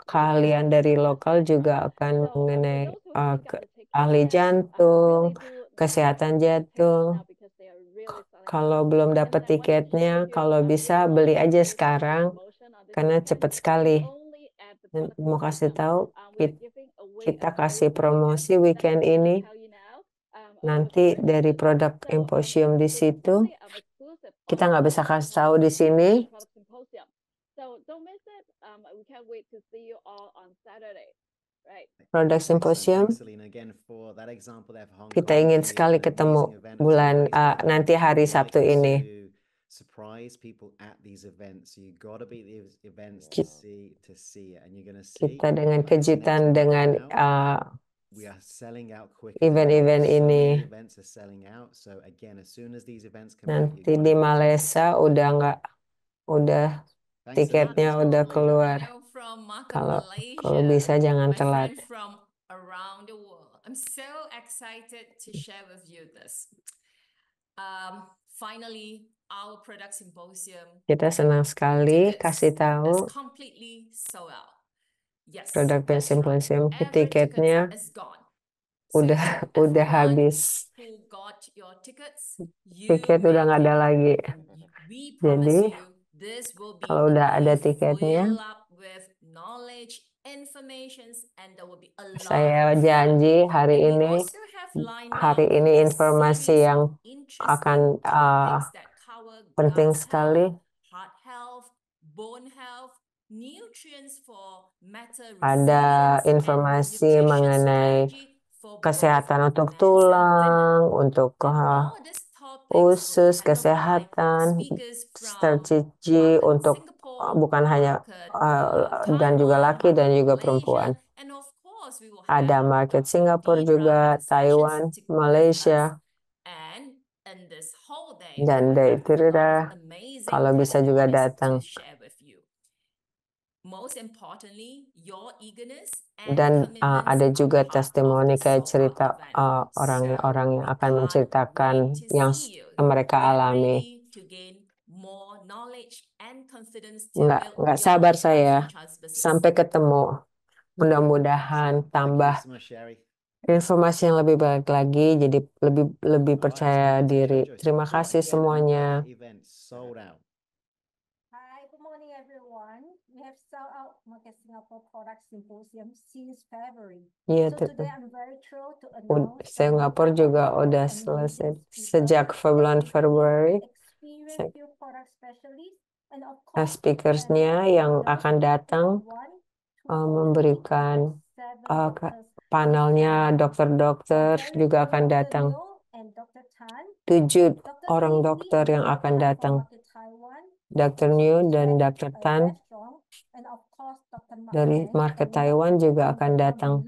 keahlian dari lokal juga akan So for mengenai those who haven't got the tickets ahli yet, jantung, really do kesehatan get the tickets jantung. now because they are really selling Kalau out. belum And dapat then I want to share tiketnya, with you kalau a bisa video beli aja based on sekarang promotion on this karena weekend. cepat sekali. Only at the Dan product mau kasih symposium, tahu, we are kita, giving away kita a kasih free voucher promosi that I'm weekend going to ini. tell you now over Nanti the break. dari produk So Symposium di this is situ, only exclusive kita on nggak the bisa kasih product tahu di sini. symposium. So don't miss it. We can't wait to see you all on Saturday. Right. Produk Excellent. Symposium, Thanks, Selena, again for that example there for Hong kita Kong. ingin Really sekali an ketemu amazing event. As bulan always, by the way, nanti hari we like Sabtu ini. to surprise people at these events. So you got to be at these events Ki- to see it, and you're going to see Kita dengan by this next kejutan week dengan now, we are selling out quicker than ever. event-event So many ini. events are selling out. So again, as soon as these events come out, you Nanti got to di get your tickets. Malaysia udah Thanks, Selena. tiketnya udah keluar. Hello from Markham, Kalau Malaysia. bisa jangan My telat. friend from around the world. I'm so excited to share with you this. Finally, our product symposium Kita senang sekali tickets kasih is tahu completely sold out. Yes, produk that's right. Symposium Every tiketnya ticket is gone. So udah everyone habis. who got your tickets, you Tiket udah will nggak ada get it. lagi. And we promise Jadi you this will be kalau a udah ada day tiketnya, filled up with knowledge, informations, and there will be a lot saya of fun. janji hari And we ini also have lined up a informasi series yang of akan interesting topics that cover penting gut sekali. health, heart health, bone health, nutrients for matter Ada resilience, and informasi nutrition mengenai strategy for both kesehatan untuk men's and women. tulang, untuk And all these topics will be usus, handled by kesehatan, speakers from strategi market untuk Singapore, bukan hanya market dan juga Taiwan, laki dan market juga Malaysia, perempuan. and of course we will Ada have market Dr. Singapura Deidra juga, sessions Taiwan, with Malaysia, us. And in this whole day, we dan will have a lot Deidra of amazing kalau bisa juga testimonies datang. to share with you. Most importantly, your eagerness and Dan commitment ada juga are part of testimoni the kayak sold out cerita event. orang-orang So yang we akan can't menceritakan wait to yang see you. mereka Get alami. ready to gain more knowledge and confidence to build Nggak your sabar health saya franchise business. sampai ketemu. Mudah-mudahan Excellent. Thank you tambah so much, Sherry. informasi yang lebih baik lagi, jadi lebih All right, percaya so back to diri. Jojo. So Terima Paul, kasih again, semuanya. another event sold out. Hi, good morning, everyone. We have sold out Market Singapore Product Symposium since February. Iya, So today I'm very thrilled to announce that Singapura we juga have udah amazing selesai speakers sejak bulan that Februari. experienced field product specialists and of course Speakersnya yang akan datang memberikan panelnya dokter-dokter juga akan datang. 7 orang dokter yang akan datang. Dr. New dan Dr. Tan dari market Taiwan juga akan datang.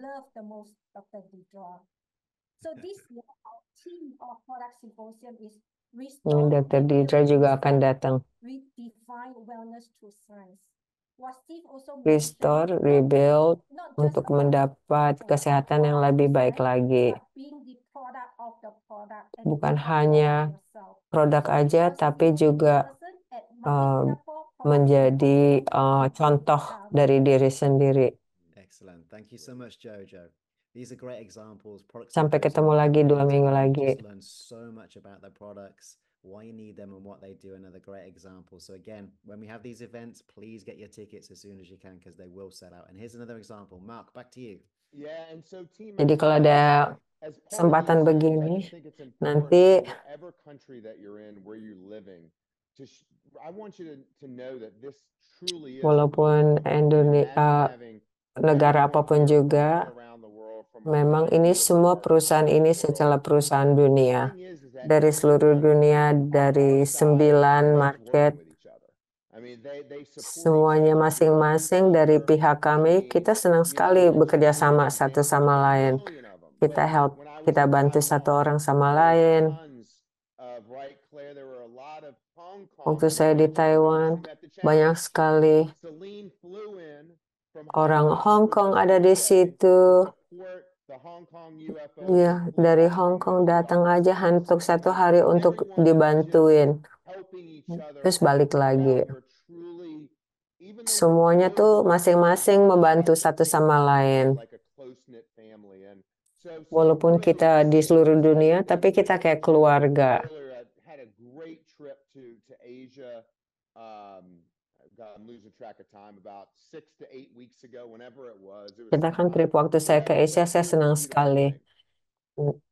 Dr. Deidra juga akan datang. Restore, rebuild untuk mendapat kesehatan yang lebih baik lagi. Bukan hanya produk aja, tapi juga menjadi contoh dari diri sendiri. Excellent. Thank you so much, Jojo. These are great examples. Sampai ketemu lagi 2 minggu lagi. Just learn so much about their products, why you need them and what they do. Another great example. So again, when we have these events, please get your tickets as soon as you can because they will sell out. And here's another example. Mark, back to you. Yeah, and so team, Jadi kalau ada kesempatan begini, nanti whatever country that you're in, where you're living, I want you to know that this truly is walaupun Indonesia negara apapun juga, Memang ini semua perusahaan ini secara perusahaan dunia. Dari seluruh dunia, dari 9 market, semuanya masing-masing dari pihak kami, kita senang sekali bekerja sama satu sama lain. Kita bantu satu orang sama lain. Waktu saya di Taiwan, banyak sekali orang Hong Kong ada di situ. Ya, dari Hong Kong datang aja untuk 1 hari untuk dibantuin. Terus balik lagi. Semuanya tuh masing-masing membantu satu sama lain. Walaupun kita di seluruh dunia, tapi kita kayak keluarga. Kita kan trip waktu saya ke Asia, saya senang sekali.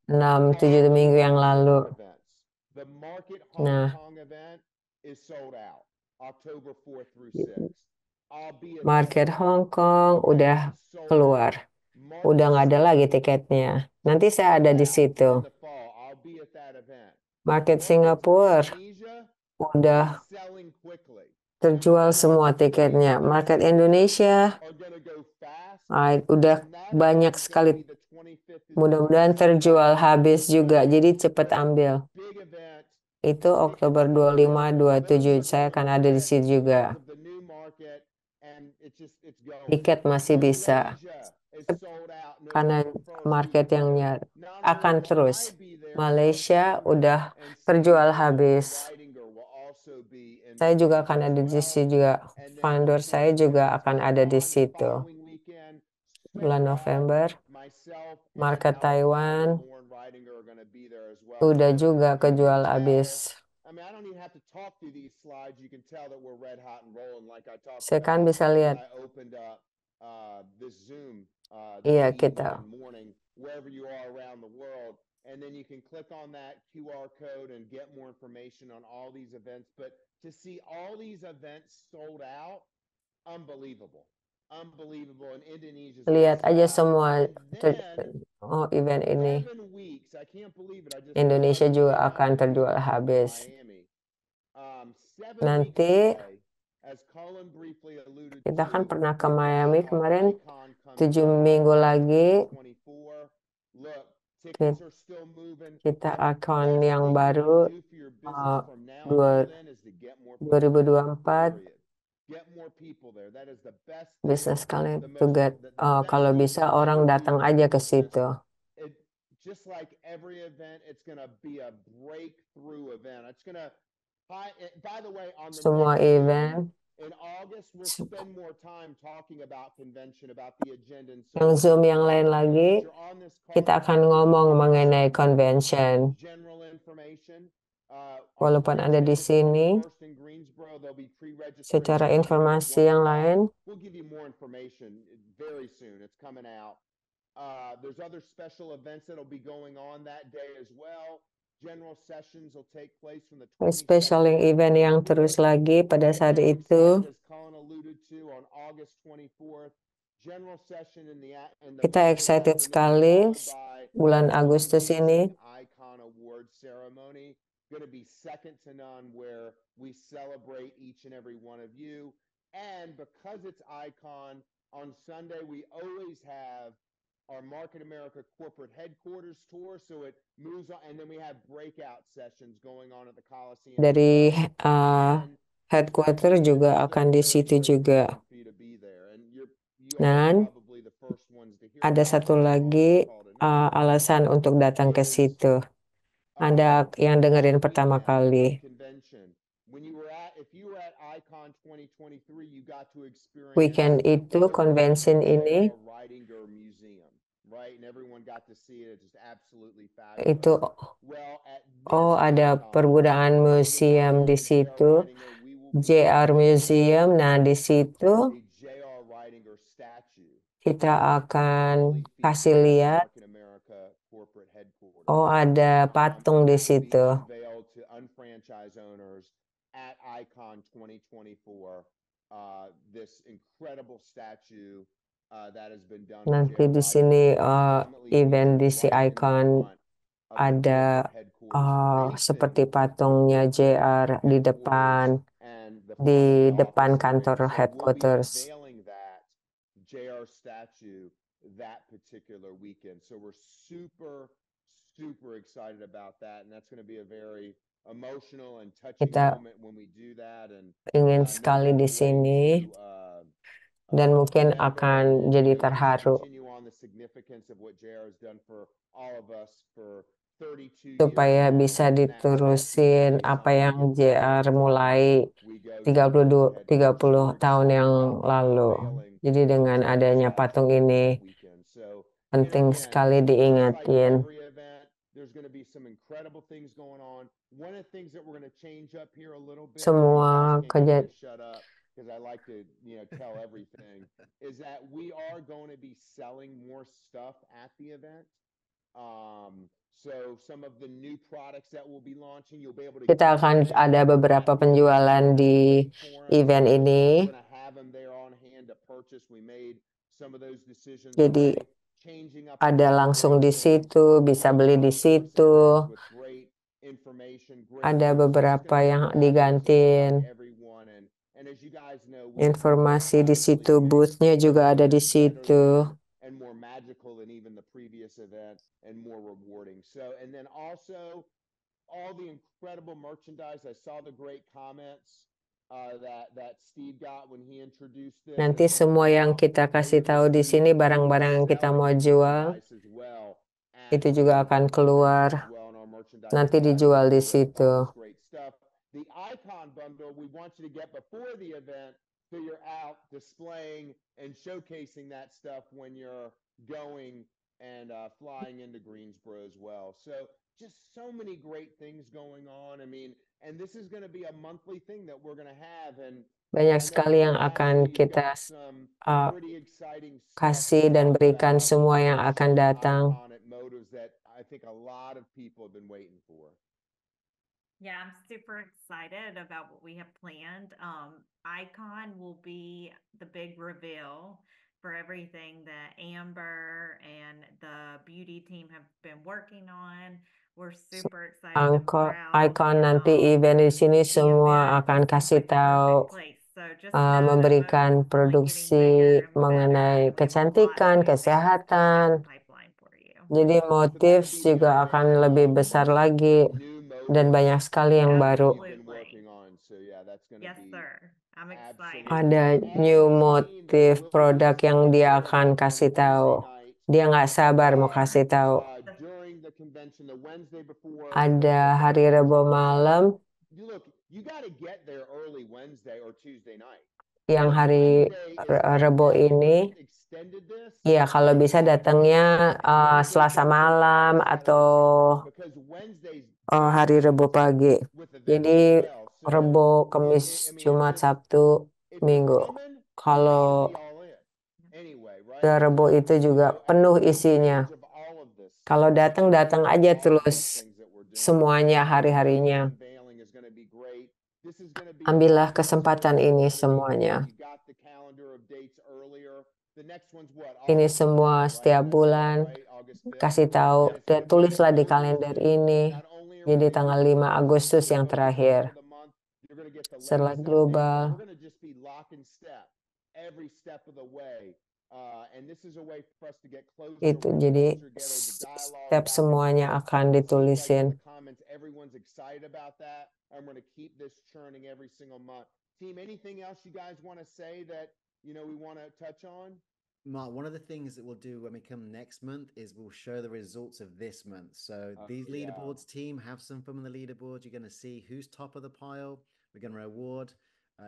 6-7 minggu yang lalu. Nah, market Hong Kong udah keluar. Udah nggak ada lagi tiketnya. Nanti saya ada di situ. Market Singapura udah terjual semua tiketnya. Market Indonesia udah banyak sekali. Mudah-mudahan terjual habis juga. Jadi cepat ambil. Itu Oktober 25-27. Saya akan ada di situ juga. Tiket masih bisa. Karena market yang akan terus. Malaysia udah terjual habis. Saya juga akan ada di situ juga. Founder saya juga akan ada di situ. Bulan November, market Taiwan udah juga kejual habis. Saya kan bisa lihat. Iya, kita. And then you can click on that QR code and get more information on all these events. But to see all these events sold out, unbelievable. Unbelievable. And Indonesia. Lihat aja semua event ini. Indonesia juga akan terjual habis. Nanti kita kan pernah ke Miami kemarin, 7 minggu lagi. Kita akan yang baru 2024 bisnis kalian juga kalau bisa orang datang aja ke situ. Semua event yang Zoom yang lain lagi, kita akan ngomong mengenai convention. Walaupun ada di sini, secara informasi yang lain, special event yang terus lagi pada saat itu. Kita excited sekali bulan Agustus ini. Going to be second to none where we celebrate each and every one of you. And because it's Icon, on Sunday we always have our Market America corporate headquarters tour, so it moves on, and then we have breakout sessions going on at the Coliseum. Dari headquarters juga akan di situ juga. Dan ada satu lagi alasan untuk datang ke situ. Ada yang dengerin pertama kali. Weekend itu, convention ini, itu ada perbudayaan museum di situ, JR Museum. Nah, di situ kita akan kasih lihat. Ada patung di situ. At Icon 2024, this incredible statue that has been done with Nanti JR di sini predominantly event featured di right in the Icon front of the ada corporate headquarters space. seperti And patungnya JR di depan and the di front of the depan office area. kantor So we'll be headquarters. unveiling that JR statue that particular weekend. So we're super, super excited about that. And that's going to be a very emotional and touching Kita moment when we do that. And ingin no sekali better di way sini to dan mungkin remember akan and jadi just terharu continue on the significance of what JR has done for all of us for 32 years supaya now. bisa And that diterusin message apa sign yang gets out JR before mulai we go to the 30 corporate headquarters. So we're tahun excited yang about lalu. unveiling Jadi the dengan JR adanya statue patung that ini weekend. So, and penting again, sekali just like diingatin. every event, there's going to be some incredible things going on. One of the things that we're going to change up here a little bit, and you Semua guys can't get me kejadian to shut up because I like to, tell everything, is that we are going to be selling more stuff at the event. So some of the new products that we'll be launching, you'll be able to kita get akan them ada beberapa at the penjualan event. di Wait for 'em. event We're ini. going to have them there on hand to purchase. We made some of those decisions Jadi already. Changing up a ada lot of langsung great di things. situ, bisa beli di Customer situ. experience with great information, great Ada news. So it's beberapa going to be yang fabulous to digantiin. provide everyone. And as you guys know, we'll Informasi di obviously situ, make boothnya juga ada di better situ. and more magical than even the previous event and more rewarding. So, and then also all the incredible merchandise. I saw the great comments that Steve got when he introduced this. Nanti And semua yang now kita kasih we're tahu gonna di be sini barang-barang yang kita selling mau the jual merchandise as well itu at juga the akan event keluar, as well in our merchandise nanti department dijual di with situ. all this great stuff. The icon bundle we want you to get before the event, so you're out displaying and showcasing that stuff when you're going and flying into Greensboro as well. So just so many great things going on. I mean, and this is going to be a monthly thing that we're going to have. And Banyak I know sekali yang Sebastian, akan you've kita got some uh, pretty exciting stuff to kasih dan talk berikan about semua yang with akan Chef datang. Icon at Motives that I think a lot of people have been waiting for. Yeah, I'm super excited about what we have planned. Icon will be the big reveal for everything that Amber and the beauty team have been working on. We're super excited and proud. Icon nanti event di sini The semua event akan seems kasih like the tahu perfect place. So just know that memberikan Motives is only getting produksi bigger and mengenai better, and we have a lot of kecantikan, new things coming down kesehatan. the pipeline for you. Jadi So that'll Motives be the juga akan lebih unveiling besar of lagi new dan Motives banyak sekali yang baru. that you've been working on. So yeah, that's going to Yes, be sir. I'm excited. absolutely Ada awesome. new And team, there motif will produk be yang some dia event akan on kasih Wednesday tahu. night Dia nggak sabar mau kasih tahu. during the convention, the Wednesday before. Ada the hari convention. Rabu malam, Look, you got to get there early Wednesday or Tuesday night. yang If hari Wednesday is Rabu packed out and ini. they've extended this, Iya, kalau bisa datangnya Wednesday Selasa can fill malam out atau Saturday because Wednesday's hari Rabu pagi. with events Jadi as well. So Rabu, Kamis, I mean, Jumat, it's just Sabtu, if Minggu. you're coming, you got Kalau to be all in. Anyway, right? ke Rabu itu juga So penuh take isinya. advantage of all of this Kalau stuff, datang aja all of terus these things that we're doing. semuanya The hari-harinya. unveiling is going to be great. This is going to be Ambillah August kesempatan 1st ini through the 18th. semuanya. You got the calendar of dates earlier. The next one's what? Ini August semua 5th, right? setiap I saw, bulan right? August 5th. kasih tahu And it's dan going to be tulislah the di closing kalender soon. ini. Not only are we Jadi going to tanggal do 5 Global Agustus Seller yang Focus terakhir. for the month, you're going to get the Setelah latest updates, global. and we're going to just be lock and step every step of the way. And this is a way for us to get closer, Itu work jadi closer together, to dialogue step back and semuanya forth. akan It seems like in ditulisin. the comments, everyone's excited about that. I'm going to keep this churning every single month. Team, anything else you guys want to say that, we want to touch on? Mark, one of the things that we'll do when we come next month is we'll show the results of this month. So these leaderboards, team, have some fun with the leaderboards. You're going to see who's top of the pile. We're going to reward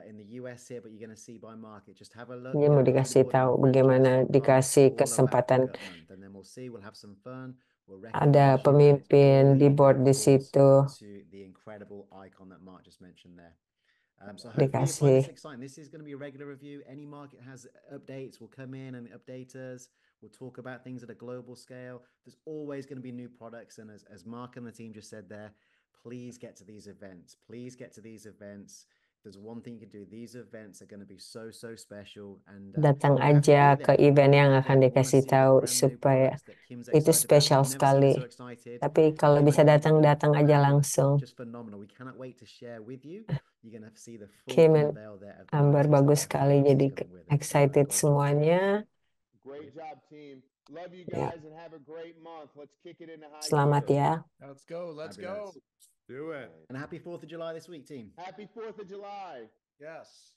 in the US here, but you're going to see by market. Just have a look. Dia mau dikasih tahu bagaimana dikasih kesempatan. And then we'll see. We'll have some fun. We'll Ada recognize you, and it's pemimpin all di leading, board of di course, situ. to the incredible icon that Mark just mentioned there. So hopefully you find this Dikasih. exciting. This is going to be a regular review. Any market has updates, will come in and update us. We'll talk about things at a global scale. There's always going to be new products. And as Mark and the team just said there, please get to these events. Please get to these events. there's one thing you can do, these events are going to be so special, and Datang you have to aja be ke there. event yang Again, akan we want to dikasih see the tahu brand new supaya products that Kim's itu excited about. spesial I've never seen her sekali. so excited. Tapi kalau Just bisa when you datang, think that datang aja brand is langsung. just phenomenal. We cannot wait to share with you. You're going to see the full Kim and unveil there of the Amber latest bagus products sekali, that jadi she's coming with us. So, excited great job. semuanya. Great job, team. Love you Ya. guys and have a great month. Let's kick it into high Selamat gear. ya. Let's go. Let's Fabulous. go. Do it. And happy 4th of July this week, team. Happy 4th of July. Yes.